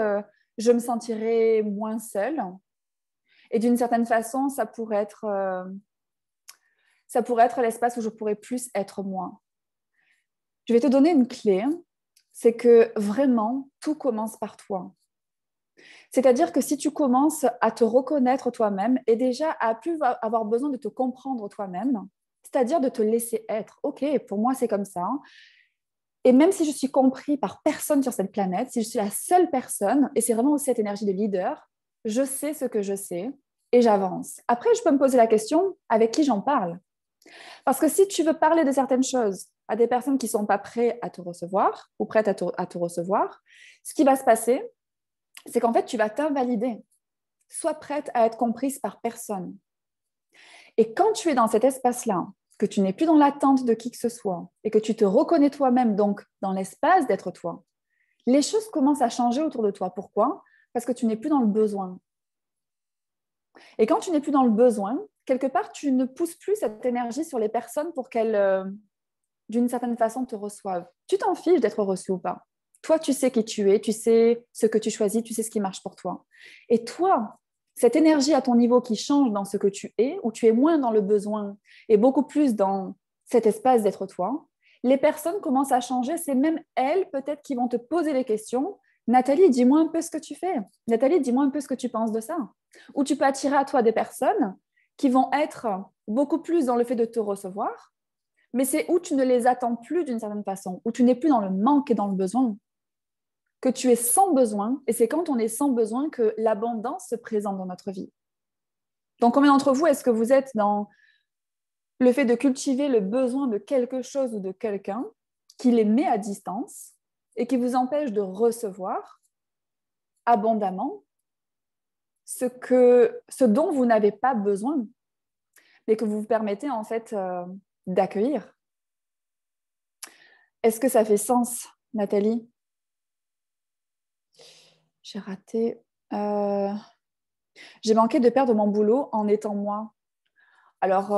je me sentirais moins seule. Et d'une certaine façon, ça pourrait être l'espace où je pourrais plus être moi. Je vais te donner une clé, c'est que vraiment, tout commence par toi. C'est-à-dire que si tu commences à te reconnaître toi-même et déjà à plus avoir besoin de te comprendre toi-même, c'est-à-dire de te laisser être. Ok, pour moi, c'est comme ça. Et même si je suis compris par personne sur cette planète, si je suis la seule personne, et c'est vraiment aussi cette énergie de leader, je sais ce que je sais et j'avance. Après, je peux me poser la question, avec qui j'en parle? Parce que si tu veux parler de certaines choses à des personnes qui ne sont pas prêtes à te recevoir ou prêtes à te recevoir, ce qui va se passer, c'est qu'en fait, tu vas t'invalider. Sois prête à être comprise par personne. Et quand tu es dans cet espace-là, que tu n'es plus dans l'attente de qui que ce soit et que tu te reconnais toi-même, donc dans l'espace d'être toi, les choses commencent à changer autour de toi. Pourquoi? Parce que tu n'es plus dans le besoin. Et quand tu n'es plus dans le besoin, quelque part, tu ne pousses plus cette énergie sur les personnes pour qu'elles, d'une certaine façon, te reçoivent. Tu t'en fiches d'être reçu ou pas. Toi, tu sais qui tu es, tu sais ce que tu choisis, tu sais ce qui marche pour toi. Et toi, cette énergie à ton niveau qui change dans ce que tu es, où tu es moins dans le besoin et beaucoup plus dans cet espace d'être toi, les personnes commencent à changer. C'est même elles, peut-être, qui vont te poser les questions. Nathalie, dis-moi un peu ce que tu fais. Nathalie, dis-moi un peu ce que tu penses de ça. Ou tu peux attirer à toi des personnes qui vont être beaucoup plus dans le fait de te recevoir, mais c'est où tu ne les attends plus d'une certaine façon, où tu n'es plus dans le manque et dans le besoin, que tu es sans besoin, et c'est quand on est sans besoin que l'abondance se présente dans notre vie. Donc, combien d'entre vous est-ce que vous êtes dans le fait de cultiver le besoin de quelque chose ou de quelqu'un qui les met à distance et qui vous empêche de recevoir abondamment ce dont vous n'avez pas besoin, mais que vous vous permettez en fait d'accueillir? Est-ce que ça fait sens, Nathalie? J'ai raté. J'ai manqué de perdre mon boulot en étant moi. Alors,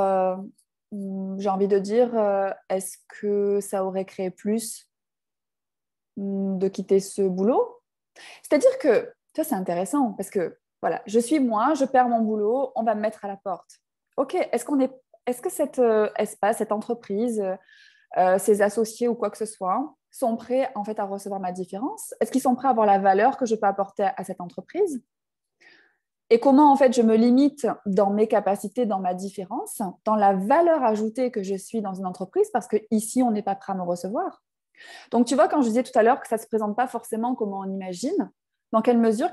j'ai envie de dire, est-ce que ça aurait créé plus de quitter ce boulot? C'est-à-dire que, ça c'est intéressant parce que, voilà, je suis moi, je perds mon boulot, on va me mettre à la porte. Ok, est-ce que cet espace, cette entreprise, ces associés ou quoi que ce soit sont prêts en fait à recevoir ma différence? Est-ce qu'ils sont prêts à avoir la valeur que je peux apporter à cette entreprise? Et comment en fait je me limite dans mes capacités, dans ma différence, dans la valeur ajoutée que je suis dans une entreprise, parce qu'ici, on n'est pas prêt à me recevoir. Donc, tu vois, quand je disais tout à l'heure que ça ne se présente pas forcément comme on imagine, dans quelle mesure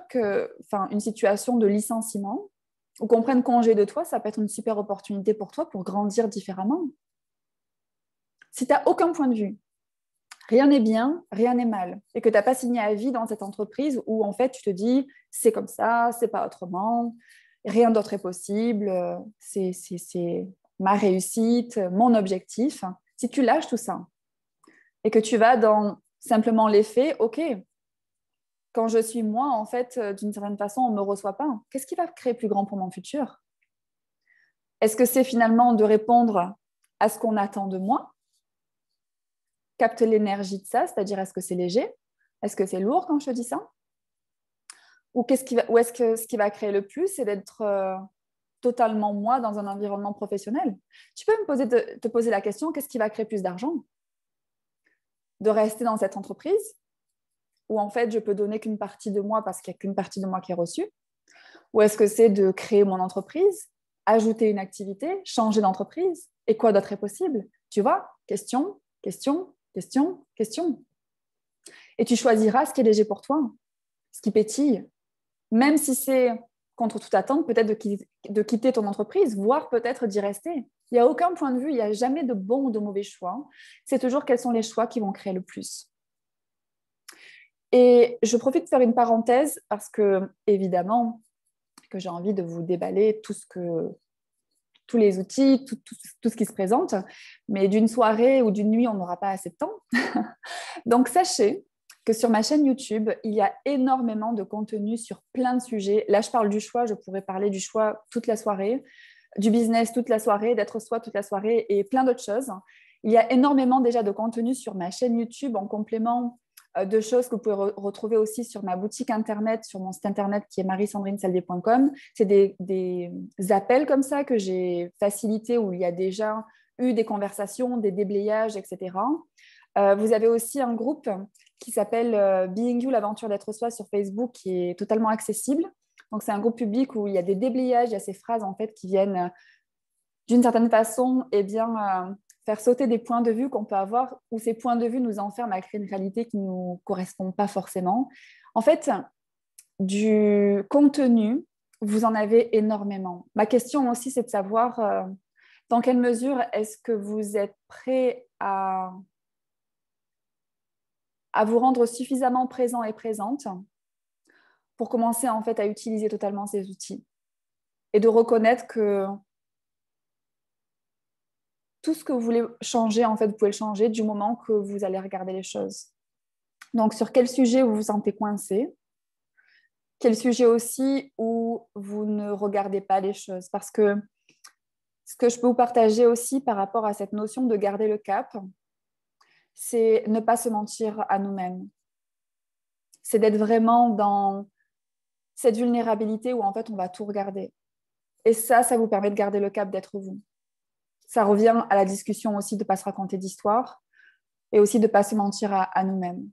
une situation de licenciement ou qu'on prenne congé de toi, ça peut être une super opportunité pour toi pour grandir différemment. Si tu n'as aucun point de vue, rien n'est bien, rien n'est mal. Et que tu n'as pas signé à vie dans cette entreprise où en fait tu te dis c'est comme ça, c'est pas autrement, rien d'autre est possible, c'est ma réussite, mon objectif. Si tu lâches tout ça et que tu vas dans simplement les faits, ok, quand je suis moi, en fait, d'une certaine façon, on ne me reçoit pas. Qu'est-ce qui va créer plus grand pour mon futur? Est-ce que c'est finalement de répondre à ce qu'on attend de moi? Capte l'énergie de ça, c'est-à-dire est-ce que c'est léger? Est-ce que c'est lourd quand je te dis ça? Ou est-ce que ce qui va créer le plus, c'est d'être totalement moi dans un environnement professionnel? Tu peux te poser la question, qu'est-ce qui va créer plus d'argent? De rester dans cette entreprise où en fait je peux donner qu'une partie de moi parce qu'il n'y a qu'une partie de moi qui est reçue? Ou est-ce que c'est de créer mon entreprise, ajouter une activité, changer d'entreprise? Et quoi d'autre est possible? Tu vois? Question, question, question, question. Et tu choisiras ce qui est léger pour toi, ce qui pétille. Même si c'est contre toute attente, peut-être de quitter ton entreprise, voire peut-être d'y rester. Il n'y a aucun point de vue, il n'y a jamais de bon ou de mauvais choix. C'est toujours quels sont les choix qui vont créer le plus. Et je profite de faire une parenthèse parce que, évidemment, que j'ai envie de vous déballer tous les outils, tout ce qui se présente. Mais d'une soirée ou d'une nuit, on n'aura pas assez de temps. Donc, sachez que sur ma chaîne YouTube, il y a énormément de contenu sur plein de sujets. Là, je parle du choix, je pourrais parler du choix toute la soirée, du business toute la soirée, d'être soi toute la soirée et plein d'autres choses. Il y a énormément déjà de contenu sur ma chaîne YouTube en complément de choses que vous pouvez retrouver aussi sur ma boutique internet, sur mon site internet qui est mariesandrinesalvier.com. C'est des appels comme ça que j'ai facilités où il y a déjà eu des conversations, des déblayages, etc. Vous avez aussi un groupe qui s'appelle Being You, l'aventure d'être soi sur Facebook qui est totalement accessible. Donc, c'est un groupe public où il y a des déblayages, il y a ces phrases en fait qui viennent d'une certaine façon faire sauter des points de vue qu'on peut avoir où ces points de vue nous enferment à créer une réalité qui ne nous correspond pas forcément. En fait, du contenu, vous en avez énormément. Ma question aussi, c'est de savoir dans quelle mesure est-ce que vous êtes prêt à vous rendre suffisamment présent et présente pour commencer en fait à utiliser totalement ces outils et de reconnaître que tout ce que vous voulez changer, en fait, vous pouvez le changer du moment que vous allez regarder les choses. Donc, sur quel sujet vous vous sentez coincé? Quel sujet aussi où vous ne regardez pas les choses? Parce que ce que je peux vous partager aussi par rapport à cette notion de garder le cap, c'est ne pas se mentir à nous-mêmes. C'est d'être vraiment dans cette vulnérabilité où en fait on va tout regarder. Et ça vous permet de garder le cap d'être vous. Ça revient à la discussion aussi de ne pas se raconter d'histoire et aussi de ne pas se mentir à nous-mêmes.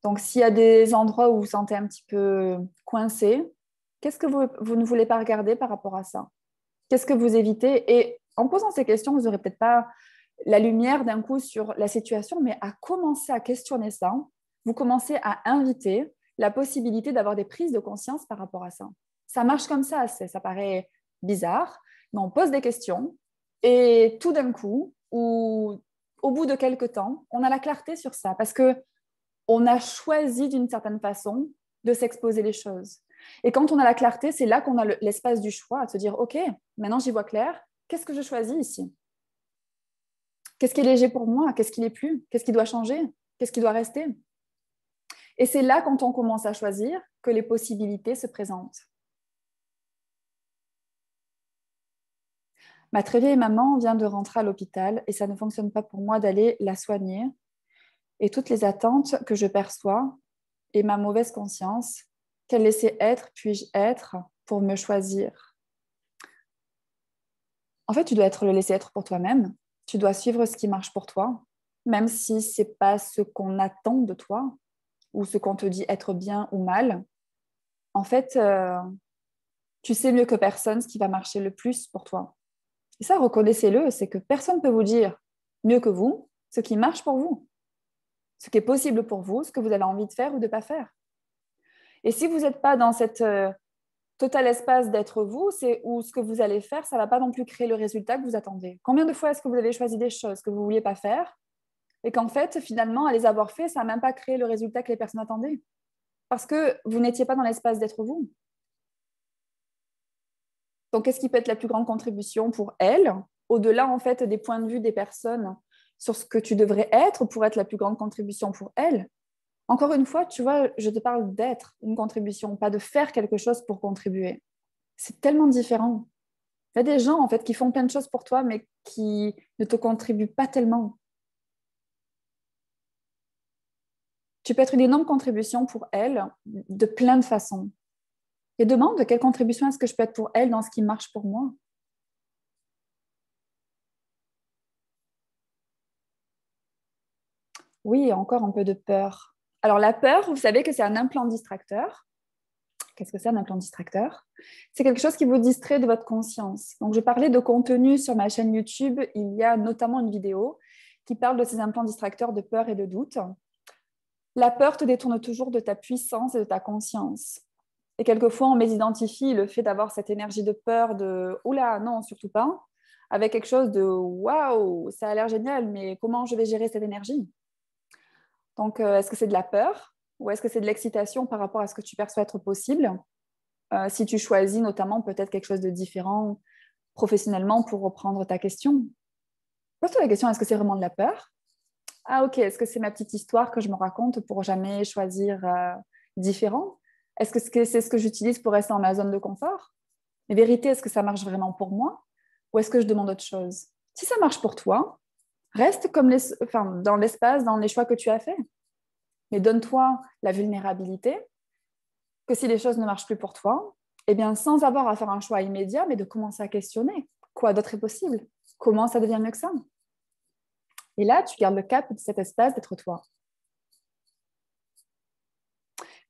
Donc, s'il y a des endroits où vous vous sentez un petit peu coincé, qu'est-ce que vous ne voulez pas regarder par rapport à ça? Qu'est-ce que vous évitez? Et en posant ces questions, vous n'aurez peut-être pas la lumière d'un coup sur la situation, mais à commencer à questionner ça, vous commencez à inviter la possibilité d'avoir des prises de conscience par rapport à ça. Ça marche comme ça paraît bizarre, mais on pose des questions et tout d'un coup, ou au bout de quelques temps, on a la clarté sur ça parce qu'on a choisi d'une certaine façon de s'exposer les choses. Et quand on a la clarté, c'est là qu'on a l'espace du choix, de se dire, OK, maintenant j'y vois clair, qu'est-ce que je choisis ici? Qu'est-ce qui est léger pour moi? Qu'est-ce qui l'est plus? Qu'est-ce qui doit changer? Qu'est-ce qui doit rester? Et c'est là, quand on commence à choisir, que les possibilités se présentent. Ma très vieille maman vient de rentrer à l'hôpital et ça ne fonctionne pas pour moi d'aller la soigner. Et toutes les attentes que je perçois et ma mauvaise conscience, quel laisser être puis-je être pour me choisir? En fait, tu dois être le laisser être pour toi-même. Tu dois suivre ce qui marche pour toi, même si ce n'est pas ce qu'on attend de toi ou ce qu'on te dit être bien ou mal. En fait, tu sais mieux que personne ce qui va marcher le plus pour toi. Et ça, reconnaissez-le, c'est que personne ne peut vous dire mieux que vous ce qui marche pour vous, ce qui est possible pour vous, ce que vous avez envie de faire ou de ne pas faire. Et si vous n'êtes pas dans cette total espace d'être vous, c'est où ce que vous allez faire, ça ne va pas non plus créer le résultat que vous attendez. Combien de fois est-ce que vous avez choisi des choses que vous ne vouliez pas faire et qu'en fait, finalement, à les avoir faits, ça n'a même pas créé le résultat que les personnes attendaient. Parce que vous n'étiez pas dans l'espace d'être vous. Donc, qu'est-ce qui peut être la plus grande contribution pour elles, au-delà en fait des points de vue des personnes sur ce que tu devrais être pour être la plus grande contribution pour elles? Encore une fois, tu vois, je te parle d'être une contribution, pas de faire quelque chose pour contribuer. C'est tellement différent. Il y a des gens en fait qui font plein de choses pour toi, mais qui ne te contribuent pas tellement. Tu peux être une énorme contribution pour elles de plein de façons. Et demande quelle contribution est-ce que je peux être pour elles dans ce qui marche pour moi. Oui, encore un peu de peur. Alors la peur, vous savez que c'est un implant distracteur. Qu'est-ce que c'est un implant distracteur? C'est quelque chose qui vous distrait de votre conscience. Donc je parlais de contenu sur ma chaîne YouTube. Il y a notamment une vidéo qui parle de ces implants distracteurs de peur et de doute. La peur te détourne toujours de ta puissance et de ta conscience. Et quelquefois, on misidentifie le fait d'avoir cette énergie de peur, de « oula, non, surtout pas », avec quelque chose de « waouh, ça a l'air génial, mais comment je vais gérer cette énergie ?» Donc, est-ce que c'est de la peur ou est-ce que c'est de l'excitation par rapport à ce que tu perçois être possible? Si tu choisis notamment peut-être quelque chose de différent professionnellement pour reprendre ta question. Pose-toi la question, est-ce que c'est vraiment de la peur? Ah ok, est-ce que c'est ma petite histoire que je me raconte pour jamais choisir différent? Est-ce que c'est ce que j'utilise pour rester dans ma zone de confort? Mais vérité, est-ce que ça marche vraiment pour moi? Ou est-ce que je demande autre chose? Si ça marche pour toi, reste comme dans l'espace, dans les choix que tu as faits. Mais donne-toi la vulnérabilité que si les choses ne marchent plus pour toi, eh bien, sans avoir à faire un choix immédiat, mais de commencer à questionner. Quoi d'autre est possible? Comment ça devient mieux que ça? Et là, tu gardes le cap de cet espace d'être toi.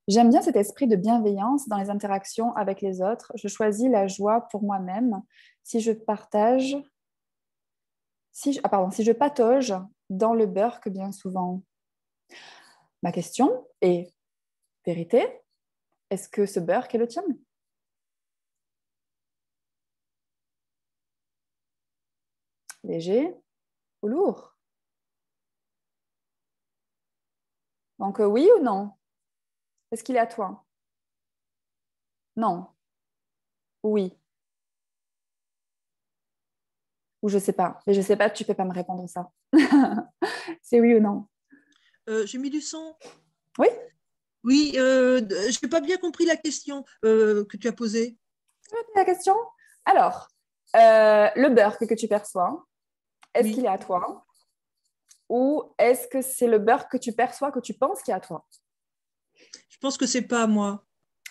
J'aime bien cet esprit de bienveillance dans les interactions avec les autres. Je choisis la joie pour moi-même si je partage, si je patauge dans le burk bien souvent. Ma question est, vérité, est-ce que ce burk est le tien? Léger ou lourd? Donc oui ou non? Est-ce qu'il est à toi? Non. Oui. Ou je sais pas. Mais je sais pas, tu peux pas me répondre ça. C'est oui ou non? J'ai mis du son. Oui? Oui, je n'ai pas bien compris la question que tu as posée. La question? Alors, le burk que tu perçois, est-ce qu'il Oui, est à toi? Ou est-ce que c'est le burk que tu perçois, que tu penses qu'il est à toi? je pense que c'est pas à moi.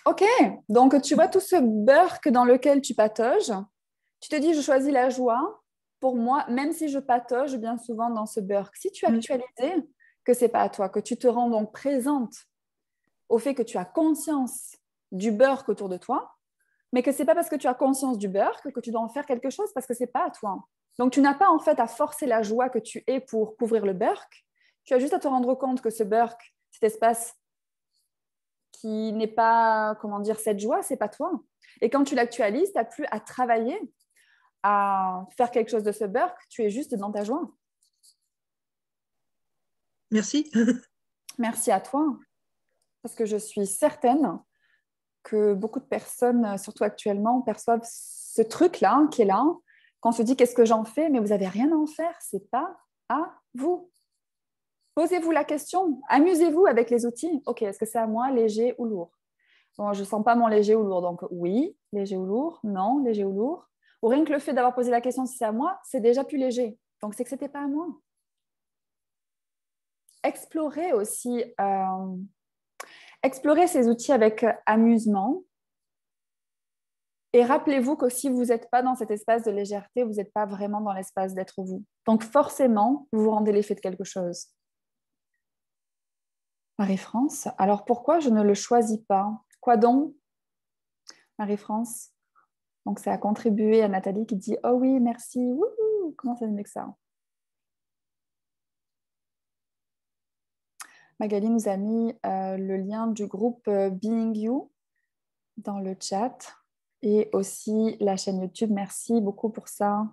Ok, donc tu vois tout ce burk dans lequel tu patauges. Tu te dis, je choisis la joie pour moi, même si je patauge bien souvent dans ce burk. Si tu Mm. actualisais que c'est pas à toi, que tu te rends donc présente au fait que tu as conscience du burk autour de toi, mais que c'est pas parce que tu as conscience du burk que tu dois en faire quelque chose parce que c'est pas à toi. Donc tu n'as pas en fait à forcer la joie que tu es pour couvrir le burk. Tu as juste à te rendre compte que ce burk, cet espace qui n'est pas, comment dire, cette joie, c'est pas toi. Et quand tu l'actualises, tu n'as plus à travailler, à faire quelque chose de ce burk, tu es juste dans ta joie. Merci. Merci à toi, parce que je suis certaine que beaucoup de personnes, surtout actuellement, perçoivent ce truc-là qui est là, quand on se dit qu'est-ce que j'en fais, mais vous n'avez rien à en faire, c'est pas à vous. Posez-vous la question, amusez-vous avec les outils. Ok, est-ce que c'est à moi, léger ou lourd? Bon, je ne sens pas mon léger ou lourd, donc oui, léger ou lourd, non, léger ou lourd. Ou rien que le fait d'avoir posé la question si c'est à moi, c'est déjà plus léger. Donc c'est que ce n'était pas à moi. Explorez aussi, explorez ces outils avec amusement. Et rappelez-vous que si vous n'êtes pas dans cet espace de légèreté, vous n'êtes pas vraiment dans l'espace d'être vous. Donc forcément, vous vous rendez l'effet de quelque chose. Marie-France, alors pourquoi je ne le choisis pas? Quoi donc, Marie-France? Donc, ça a contribué à Nathalie qui dit « Oh oui, merci, wouhou, comment ça mieux que ça ?» Magali nous a mis le lien du groupe Being You dans le chat et aussi la chaîne YouTube. Merci beaucoup pour ça.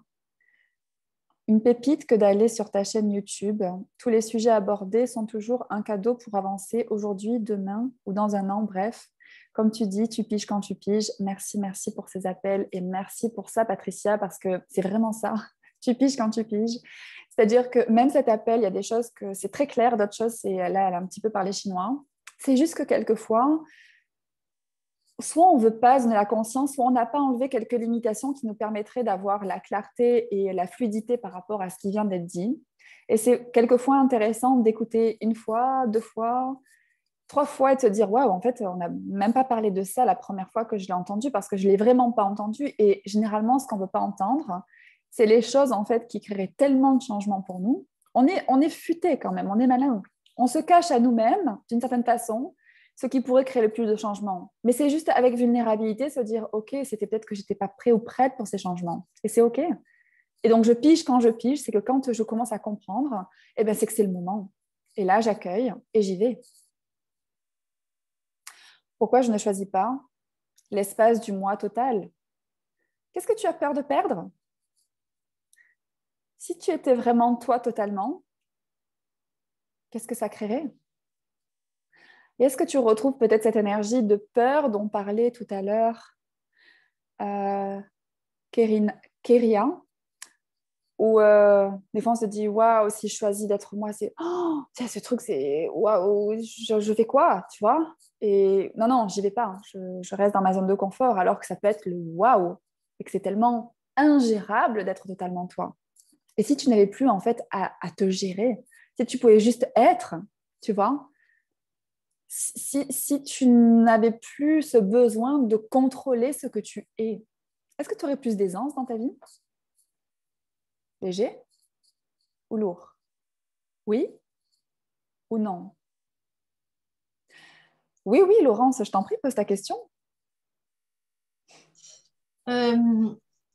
une pépite que d'aller sur ta chaîne YouTube. Tous les sujets abordés sont toujours un cadeau pour avancer aujourd'hui, demain ou dans un an, bref. Comme tu dis, tu piges quand tu piges. Merci, merci pour ces appels et merci pour ça, Patricia, parce que c'est vraiment ça. Tu piges quand tu piges. C'est-à-dire que même cet appel, il y a des choses que c'est très clair, d'autres choses, c'est là, elle a un petit peu parlé chinois. C'est juste que quelquefois, soit on ne veut pas donner la conscience, soit on n'a pas enlevé quelques limitations qui nous permettraient d'avoir la clarté et la fluidité par rapport à ce qui vient d'être dit. Et c'est quelquefois intéressant d'écouter une fois, deux fois, trois fois et de se dire waouh, en fait, on n'a même pas parlé de ça la première fois que je l'ai entendu parce que je ne l'ai vraiment pas entendu. Et généralement, ce qu'on ne veut pas entendre, c'est les choses en fait qui créeraient tellement de changements pour nous. On est futé quand même, on est malin. On se cache à nous-mêmes d'une certaine façon ce qui pourrait créer le plus de changements. Mais c'est juste avec vulnérabilité se dire ok, c'était peut-être que je n'étais pas prêt ou prête pour ces changements. Et c'est ok. Et donc je pige quand je pige, c'est que quand je commence à comprendre, eh ben, c'est que c'est le moment. Et là, j'accueille et j'y vais. Pourquoi je ne choisis pas l'espace du moi total? Qu'est-ce que tu as peur de perdre? Si tu étais vraiment toi totalement, qu'est-ce que ça créerait? Et est-ce que tu retrouves peut-être cette énergie de peur dont parlait tout à l'heure Kéria, où des fois on se dit waouh, si je choisis d'être moi, c'est oh, ce truc, c'est waouh, je fais quoi, tu vois? Et non, j'y vais pas, je reste dans ma zone de confort, alors que ça peut être le waouh, et que c'est tellement ingérable d'être totalement toi. Et si tu n'avais plus en fait à te gérer, si tu pouvais juste être, tu vois, si tu n'avais plus ce besoin de contrôler ce que tu es, est-ce que tu aurais plus d'aisance dans ta vie? Léger ou lourd? Oui ou non? Oui, Laurence, je t'en prie, pose ta question.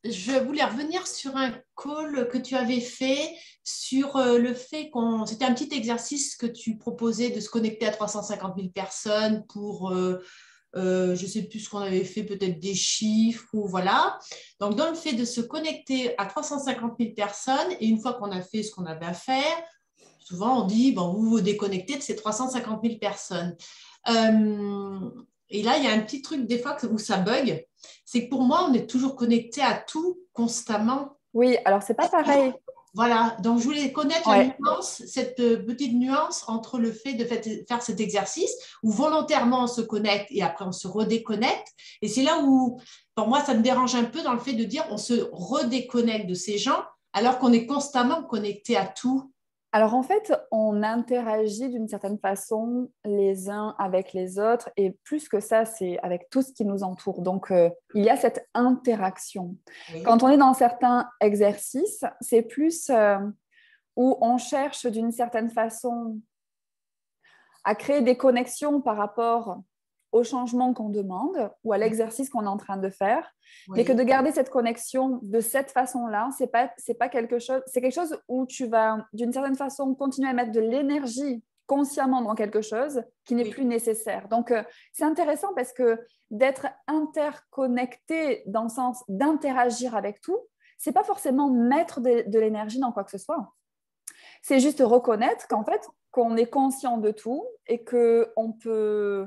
Je voulais revenir sur un call que tu avais fait sur le fait qu'on... C'était un petit exercice que tu proposais de se connecter à 350 000 personnes pour, je ne sais plus ce qu'on avait fait, peut-être des chiffres ou voilà. Donc, dans le fait de se connecter à 350 000 personnes, et une fois qu'on a fait ce qu'on avait à faire, souvent on dit, bon, vous vous déconnectez de ces 350 000 personnes. Et là, il y a un petit truc des fois où ça bug, c'est que pour moi, on est toujours connecté à tout constamment. Oui, alors c'est pas pareil. Voilà, donc je voulais connaître la Ouais. nuance, cette petite nuance entre le fait de faire cet exercice où volontairement on se connecte et après on se redéconnecte. Et c'est là où, pour moi, ça me dérange un peu dans le fait de dire on se redéconnecte de ces gens alors qu'on est constamment connecté à tout. Alors en fait, on interagit d'une certaine façon les uns avec les autres et plus que ça, c'est avec tout ce qui nous entoure. Donc il y a cette interaction. Oui. Quand on est dans certains exercices, c'est plus où on cherche d'une certaine façon à créer des connexions par rapport au changement qu'on demande ou à l'exercice qu'on est en train de faire, Oui. mais que de garder cette connexion de cette façon-là, c'est pas quelque chose, c'est quelque chose où tu vas d'une certaine façon continuer à mettre de l'énergie consciemment dans quelque chose qui n'est plus nécessaire. Donc c'est intéressant parce que d'être interconnecté dans le sens d'interagir avec tout, c'est pas forcément mettre de l'énergie dans quoi que ce soit. C'est juste reconnaître qu'en fait, qu'on est conscient de tout et qu'on peut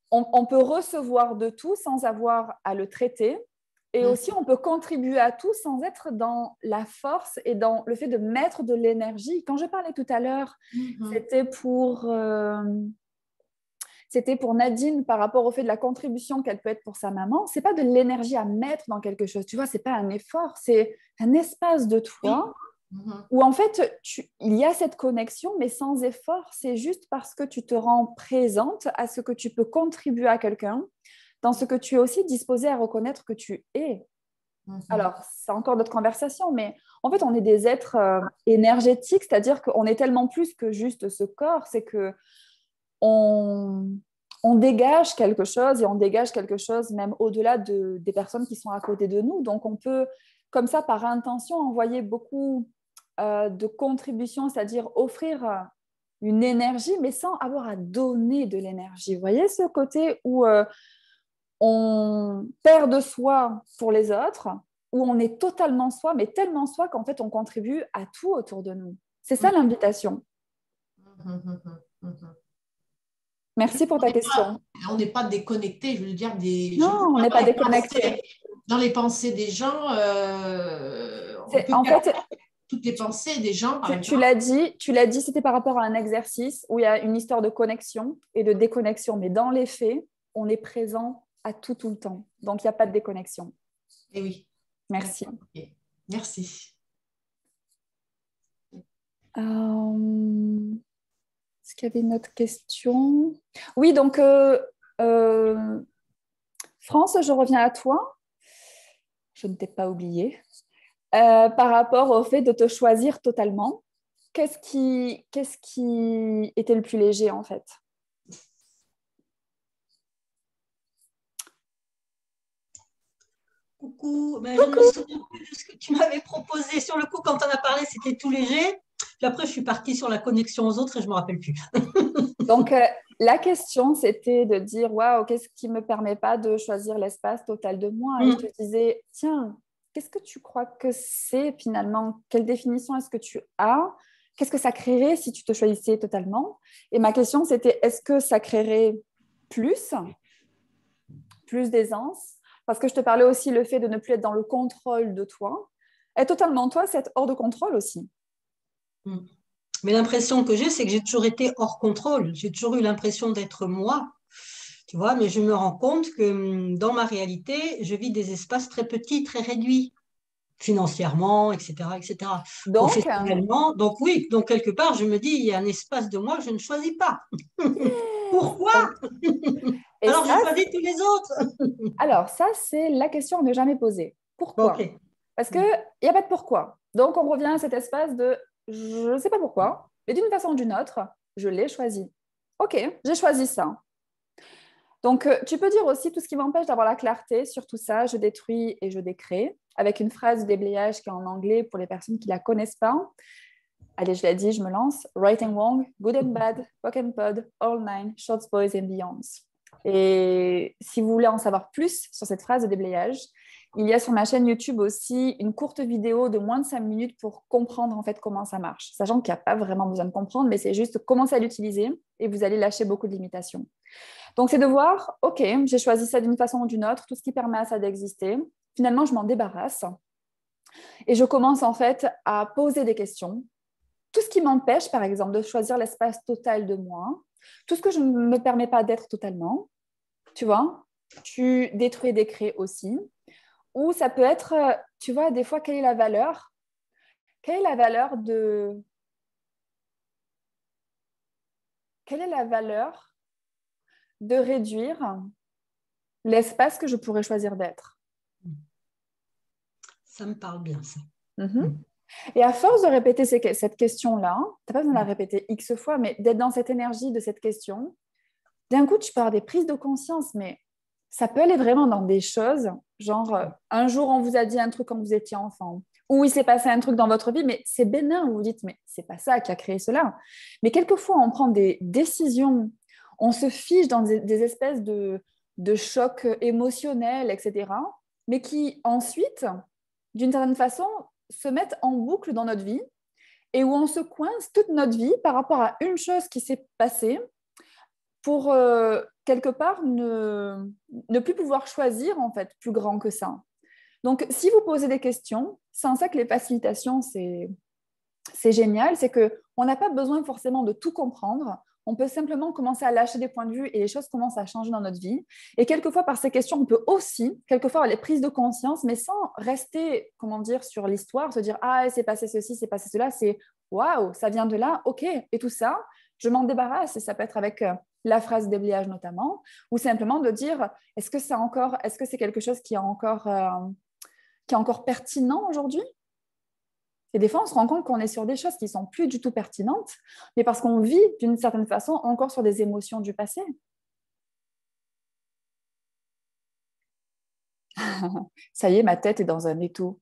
on peut recevoir de tout sans avoir à le traiter. Et aussi, on peut contribuer à tout sans être dans la force et dans le fait de mettre de l'énergie. Quand je parlais tout à l'heure, c'était pour Nadine par rapport au fait de la contribution qu'elle peut être pour sa maman. Ce n'est pas de l'énergie à mettre dans quelque chose. Tu vois, ce n'est pas un effort, c'est un espace de toi où en fait, il y a cette connexion, mais sans effort. C'est juste parce que tu te rends présente à ce que tu peux contribuer à quelqu'un, dans ce que tu es aussi disposé à reconnaître que tu es. Alors, c'est encore d'autres conversations, mais en fait, on est des êtres énergétiques, c'est-à-dire qu'on est tellement plus que juste ce corps, c'est que on dégage quelque chose et on dégage quelque chose même au-delà des personnes qui sont à côté de nous. Donc, on peut, comme ça, par intention, envoyer beaucoup de contribution, c'est-à-dire offrir une énergie, mais sans avoir à donner de l'énergie. Vous voyez ce côté où on perd de soi pour les autres, où on est totalement soi, mais tellement soi qu'en fait, on contribue à tout autour de nous. C'est ça l'invitation. Merci pour ta question. On n'est pas déconnecté, je veux dire, non, on n'est pas déconnecté. Dans les pensées des gens, en fait, toutes les pensées des gens, par tu l'as dit, c'était par rapport à un exercice où il y a une histoire de connexion et de déconnexion. Mais dans les faits, on est présent à tout le temps. Donc, il n'y a pas de déconnexion. Eh oui. Merci. Okay. Merci. Est-ce qu'il y avait une autre question? Oui, donc, France, je reviens à toi. Je ne t'ai pas oublié. Par rapport au fait de te choisir totalement, qu'est-ce qui était le plus léger en fait? Coucou, je ne me souviens plus de ce que tu m'avais proposé. Sur le coup, quand on a parlé, c'était tout léger. Puis après, je suis partie sur la connexion aux autres et je ne me rappelle plus. Donc, la question, c'était de dire, waouh, qu'est-ce qui ne me permet pas de choisir l'espace total de moi? Et je te disais, tiens, qu'est-ce que tu crois que c'est finalement? Quelle définition est-ce que tu as? Qu'est-ce que ça créerait si tu te choisissais totalement? Et ma question, c'était, est-ce que ça créerait plus d'aisance? Parce que je te parlais aussi le fait de ne plus être dans le contrôle de toi. Être totalement toi, c'est être hors de contrôle aussi. Mais l'impression que j'ai, c'est que j'ai toujours été hors contrôle. J'ai toujours eu l'impression d'être moi, tu vois, mais je me rends compte que dans ma réalité, je vis des espaces très petits, très réduits, financièrement, etc., etc. Donc, professionnellement. Donc oui, donc quelque part, je me dis, il y a un espace de moi que je ne choisis pas. Pourquoi? Alors je choisis tous les autres. Alors ça, c'est la question à ne jamais poser. Pourquoi? Okay. Parce qu'il n'y a pas de pourquoi. Donc, on revient à cet espace de je ne sais pas pourquoi, mais d'une façon ou d'une autre, je l'ai choisi. Ok, j'ai choisi ça. Donc, tu peux dire aussi tout ce qui m'empêche d'avoir la clarté sur tout ça, je détruis et je décrée, avec une phrase de déblayage qui est en anglais pour les personnes qui ne la connaissent pas. Allez, je l'ai dit, je me lance. Right and wrong, good and bad, pock and pod, all nine, shorts, boys and beyonds. Et si vous voulez en savoir plus sur cette phrase de déblayage, il y a sur ma chaîne YouTube aussi une courte vidéo de moins de 5 minutes pour comprendre en fait comment ça marche. Sachant qu'il n'y a pas vraiment besoin de comprendre, mais c'est juste commencer à l'utiliser et vous allez lâcher beaucoup de limitations. Donc, c'est de voir, ok, j'ai choisi ça d'une façon ou d'une autre, tout ce qui permet à ça d'exister. Finalement, je m'en débarrasse et je commence en fait à poser des questions. Tout ce qui m'empêche, par exemple, de choisir l'espace total de moi, tout ce que je ne me permets pas d'être totalement, tu vois, tu détruis des créés aussi. Ou ça peut être, tu vois, des fois, quelle est la valeur? Quelle est la valeur de... Quelle est la valeur de réduire l'espace que je pourrais choisir d'être? Ça me parle bien, ça. Et à force de répéter cette question-là, tu n'as pas besoin de la répéter X fois, mais d'être dans cette énergie de cette question, d'un coup, tu peux avoir des prises de conscience, mais ça peut aller vraiment dans des choses, genre un jour, on vous a dit un truc quand vous étiez enfant, ou il s'est passé un truc dans votre vie, mais c'est bénin, vous vous dites, mais c'est pas ça qui a créé cela. Mais quelquefois, on prend des décisions, on se fiche dans des espèces de chocs émotionnels, etc., mais qui ensuite, d'une certaine façon, se mettent en boucle dans notre vie et où on se coince toute notre vie par rapport à une chose qui s'est passée pour quelque part ne plus pouvoir choisir en fait plus grand que ça. Donc, si vous posez des questions, c'est en ça que les facilitations, c'est génial, c'est qu'on n'a pas besoin forcément de tout comprendre. On peut simplement commencer à lâcher des points de vue et les choses commencent à changer dans notre vie. Et quelquefois, par ces questions, on peut aussi, quelquefois, avoir les prises de conscience, mais sans rester, comment dire, sur l'histoire, se dire « Ah, c'est passé ceci, c'est passé cela », c'est « Waouh, ça vient de là, ok ». Et tout ça, je m'en débarrasse. Et ça peut être avec la phrase déblayage notamment, ou simplement de dire « Est-ce que c'est quelque chose qui est encore pertinent aujourd'hui ?» Et des fois, on se rend compte qu'on est sur des choses qui ne sont plus du tout pertinentes, mais parce qu'on vit d'une certaine façon encore sur des émotions du passé. Ça y est, ma tête est dans un étau.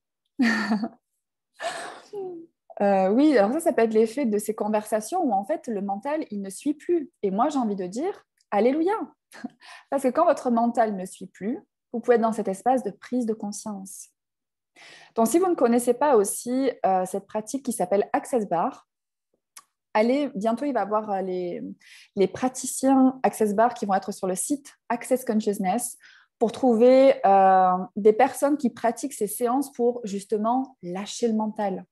Oui, alors ça peut être l'effet de ces conversations où en fait, le mental, il ne suit plus. Et moi, j'ai envie de dire, alléluia. Parce que quand votre mental ne suit plus, vous pouvez être dans cet espace de prise de conscience. Donc, si vous ne connaissez pas aussi cette pratique qui s'appelle Access Bar, allez, bientôt, il va y avoir les praticiens Access Bar qui vont être sur le site Access Consciousness pour trouver des personnes qui pratiquent ces séances pour justement lâcher le mental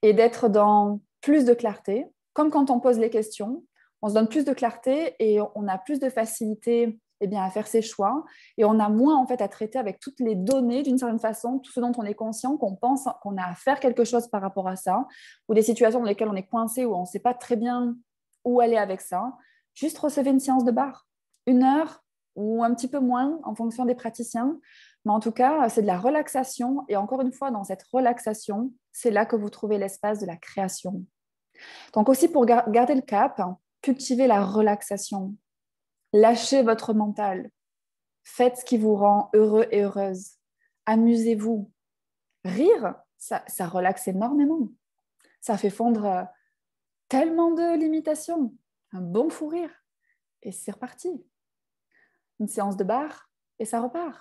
et d'être dans plus de clarté. Comme quand on pose les questions, on se donne plus de clarté et on a plus de facilité à faire ses choix et on a moins en fait à traiter avec toutes les données d'une certaine façon, tout ce dont on est conscient, qu'on pense qu'on a à faire quelque chose par rapport à ça, ou des situations dans lesquelles on est coincé, où on ne sait pas très bien où aller avec ça. Juste recevez une séance de barre, 1 heure ou un petit peu moins en fonction des praticiens. Mais en tout cas, c'est de la relaxation. Et encore une fois, dans cette relaxation, c'est là que vous trouvez l'espace de la création. Donc aussi, pour garder le cap, cultivez la relaxation. Lâchez votre mental. Faites ce qui vous rend heureux et heureuse. Amusez-vous. Rire, ça relaxe énormément. Ça fait fondre tellement de limitations. Un bon fou rire. Et c'est reparti. Une séance de bar et ça repart.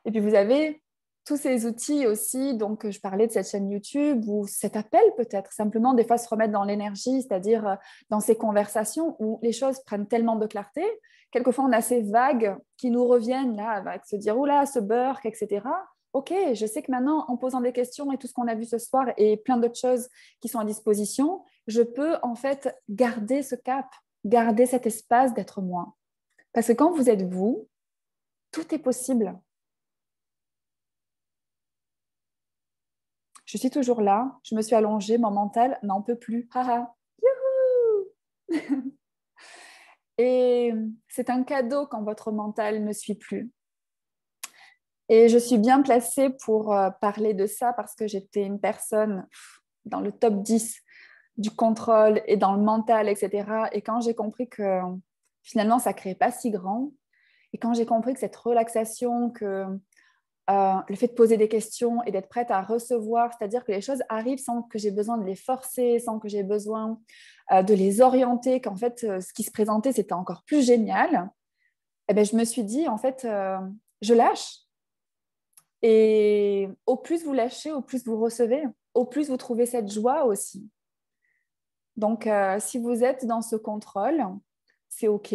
Et puis vous avez tous ces outils aussi, donc je parlais de cette chaîne YouTube ou cet appel peut-être, simplement des fois se remettre dans l'énergie, c'est-à-dire dans ces conversations où les choses prennent tellement de clarté, quelquefois on a ces vagues qui nous reviennent là, avec se dire oula, ce burk, etc. Ok, je sais que maintenant, en posant des questions et tout ce qu'on a vu ce soir et plein d'autres choses qui sont à disposition, je peux en fait garder ce cap, garder cet espace d'être moi. Parce que quand vous êtes vous, tout est possible. Je suis toujours là, je me suis allongée, mon mental n'en peut plus. Haha, youhou. Et c'est un cadeau quand votre mental ne suit plus. Et je suis bien placée pour parler de ça parce que j'étais une personne dans le top 10 du contrôle et dans le mental, etc. Et quand j'ai compris que finalement, ça ne créait pas si grand, et quand j'ai compris que cette relaxation, que le fait de poser des questions et d'être prête à recevoir, c'est-à-dire que les choses arrivent sans que j'ai besoin de les forcer, sans que j'ai besoin de les orienter, qu'en fait, ce qui se présentait, c'était encore plus génial, et bien, je me suis dit, en fait, je lâche. Et au plus vous lâchez, au plus vous recevez, au plus vous trouvez cette joie aussi. Donc, si vous êtes dans ce contrôle, c'est OK.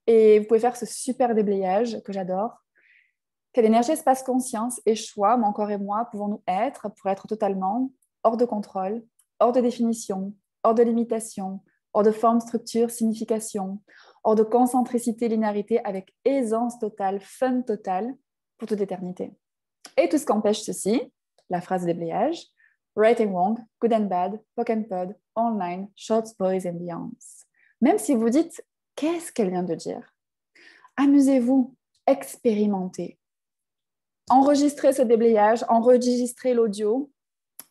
Et vous pouvez faire ce super déblayage que j'adore. Quelle énergie, espace, conscience et choix, mon corps et moi, pouvons-nous être pour être totalement hors de contrôle, hors de définition, hors de limitation, hors de forme, structure, signification, hors de concentricité, linéarité, avec aisance totale, fun total pour toute éternité. Et tout ce qu'empêche ceci, la phrase de déblayage, right and wrong, good and bad, poke and pod, online, shorts, boys and beyonds. Même si vous dites, qu'est-ce qu'elle vient de dire? Amusez-vous, expérimentez. Enregistrez ce déblayage, enregistrez l'audio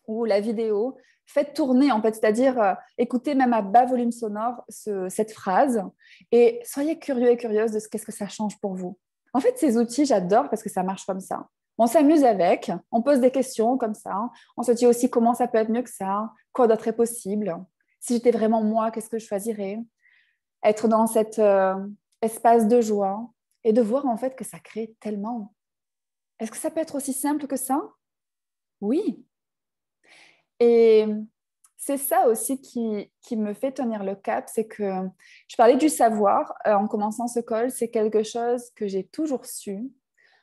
ou la vidéo, faites tourner en fait, c'est-à-dire écoutez même à bas volume sonore cette phrase et soyez curieux et curieuse de qu'est-ce que ça change pour vous. En fait, ces outils, j'adore parce que ça marche comme ça. On s'amuse avec, on pose des questions comme ça, on se dit aussi comment ça peut être mieux que ça, quoi d'autre est possible. Si j'étais vraiment moi, qu'est-ce que je choisirais? Être dans cet espace de joie et de voir en fait que ça crée tellement. Est-ce que ça peut être aussi simple que ça? Oui. Et c'est ça aussi qui me fait tenir le cap, c'est que je parlais du savoir en commençant ce call, c'est quelque chose que j'ai toujours su.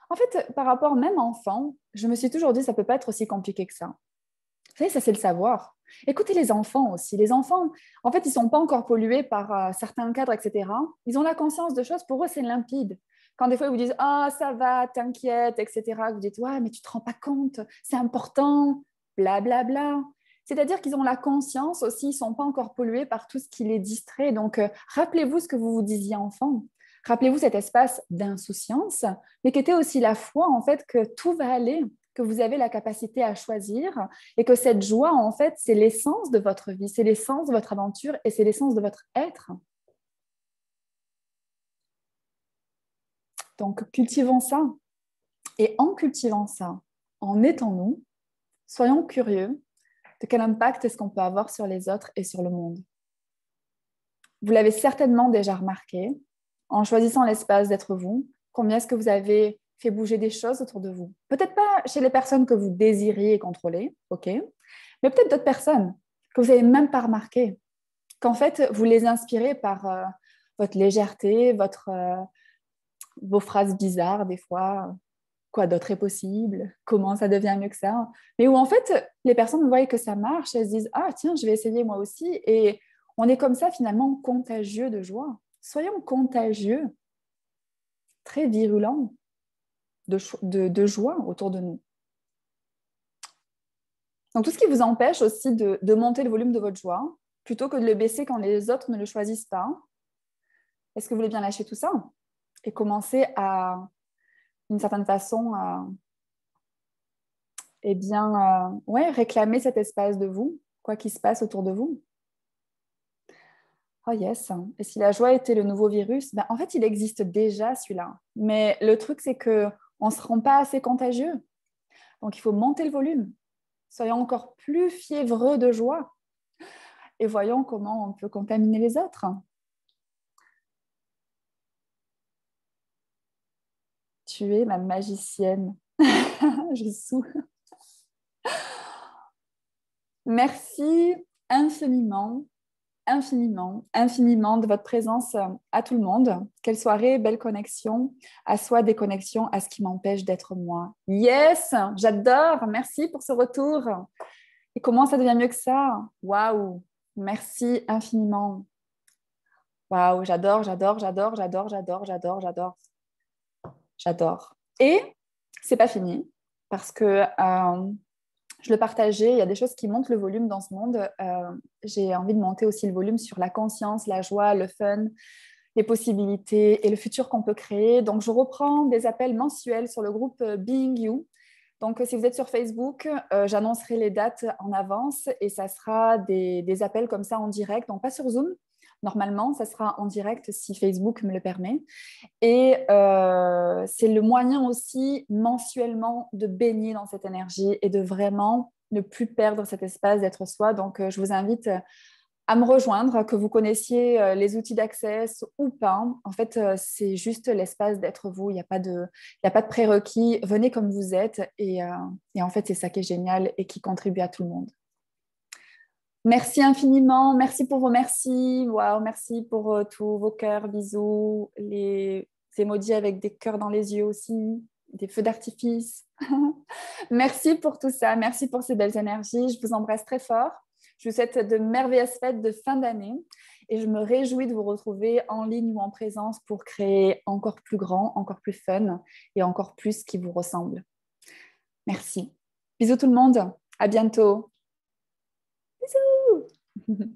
En fait, par rapport même enfant, je me suis toujours dit ça ne peut pas être aussi compliqué que ça. Vous savez, ça c'est le savoir. Écoutez les enfants aussi. Les enfants, en fait, ils ne sont pas encore pollués par certains cadres, etc. Ils ont la conscience de choses, pour eux c'est limpide. Quand des fois, ils vous disent « Ah, ça va, t'inquiète, etc. » Vous dites « Ouais, mais tu ne te rends pas compte, c'est important, blablabla. Bla, bla. » C'est-à-dire qu'ils ont la conscience aussi, ils ne sont pas encore pollués par tout ce qui les distrait. Donc, rappelez-vous ce que vous vous disiez enfant. Rappelez-vous cet espace d'insouciance, mais qui était aussi la foi, en fait, que tout va aller, que vous avez la capacité à choisir et que cette joie, en fait, c'est l'essence de votre vie, c'est l'essence de votre aventure et c'est l'essence de votre être. Donc, cultivons ça. Et en cultivant ça, en étant nous, soyons curieux de quel impact est-ce qu'on peut avoir sur les autres et sur le monde. Vous l'avez certainement déjà remarqué, en choisissant l'espace d'être vous, combien est-ce que vous avez fait bouger des choses autour de vous. Peut-être pas chez les personnes que vous désiriez contrôler, ok, mais peut-être d'autres personnes que vous n'avez même pas remarqué, qu'en fait, vous les inspirez par votre légèreté, vos phrases bizarres des fois, quoi d'autre est possible, comment ça devient mieux que ça, mais où en fait, les personnes voient que ça marche, elles se disent, ah tiens, je vais essayer moi aussi, et on est comme ça finalement contagieux de joie. Soyons contagieux, très virulents de joie autour de nous. Donc tout ce qui vous empêche aussi de monter le volume de votre joie, plutôt que de le baisser quand les autres ne le choisissent pas, est-ce que vous voulez bien lâcher tout ça et commencer à, d'une certaine façon, réclamer cet espace de vous, quoi qu'il se passe autour de vous? Oh yes. Et si la joie était le nouveau virus, en fait, il existe déjà celui-là. Mais le truc, c'est qu'on ne se rend pas assez contagieux. Donc, il faut monter le volume. Soyons encore plus fiévreux de joie. Et voyons comment on peut contaminer les autres. Tu es ma magicienne. Je souffle. Merci infiniment, infiniment, infiniment de votre présence à tout le monde. Quelle soirée, belle connexion, à soi, déconnexion, à ce qui m'empêche d'être moi. Yes, j'adore. Merci pour ce retour. Et comment ça devient mieux que ça? Waouh, merci infiniment. Waouh, j'adore, j'adore, j'adore, j'adore, j'adore, j'adore, j'adore. J'adore. Et c'est pas fini parce que je le partageais, il y a des choses qui montent le volume dans ce monde. J'ai envie de monter aussi le volume sur la conscience, la joie, le fun, les possibilités et le futur qu'on peut créer. Donc, je reprends des appels mensuels sur le groupe Being You. Donc, si vous êtes sur Facebook, j'annoncerai les dates en avance et ça sera des appels comme ça en direct, donc pas sur Zoom. Normalement, ça sera en direct si Facebook me le permet. Et c'est le moyen aussi mensuellement de baigner dans cette énergie et de vraiment ne plus perdre cet espace d'être soi. Donc, je vous invite à me rejoindre, que vous connaissiez les outils d'accès ou pas. En fait, c'est juste l'espace d'être vous. Il n'y a pas de prérequis. Venez comme vous êtes. Et en fait, c'est ça qui est génial et qui contribue à tout le monde. Merci infiniment. Merci pour vos merci. Wow, merci pour tous vos cœurs, bisous, les emojis avec des cœurs dans les yeux aussi, des feux d'artifice. Merci pour tout ça. Merci pour ces belles énergies. Je vous embrasse très fort. Je vous souhaite de merveilleuses fêtes de fin d'année et je me réjouis de vous retrouver en ligne ou en présence pour créer encore plus grand, encore plus fun et encore plus qui vous ressemble. Merci. Bisous tout le monde. À bientôt. Bisous.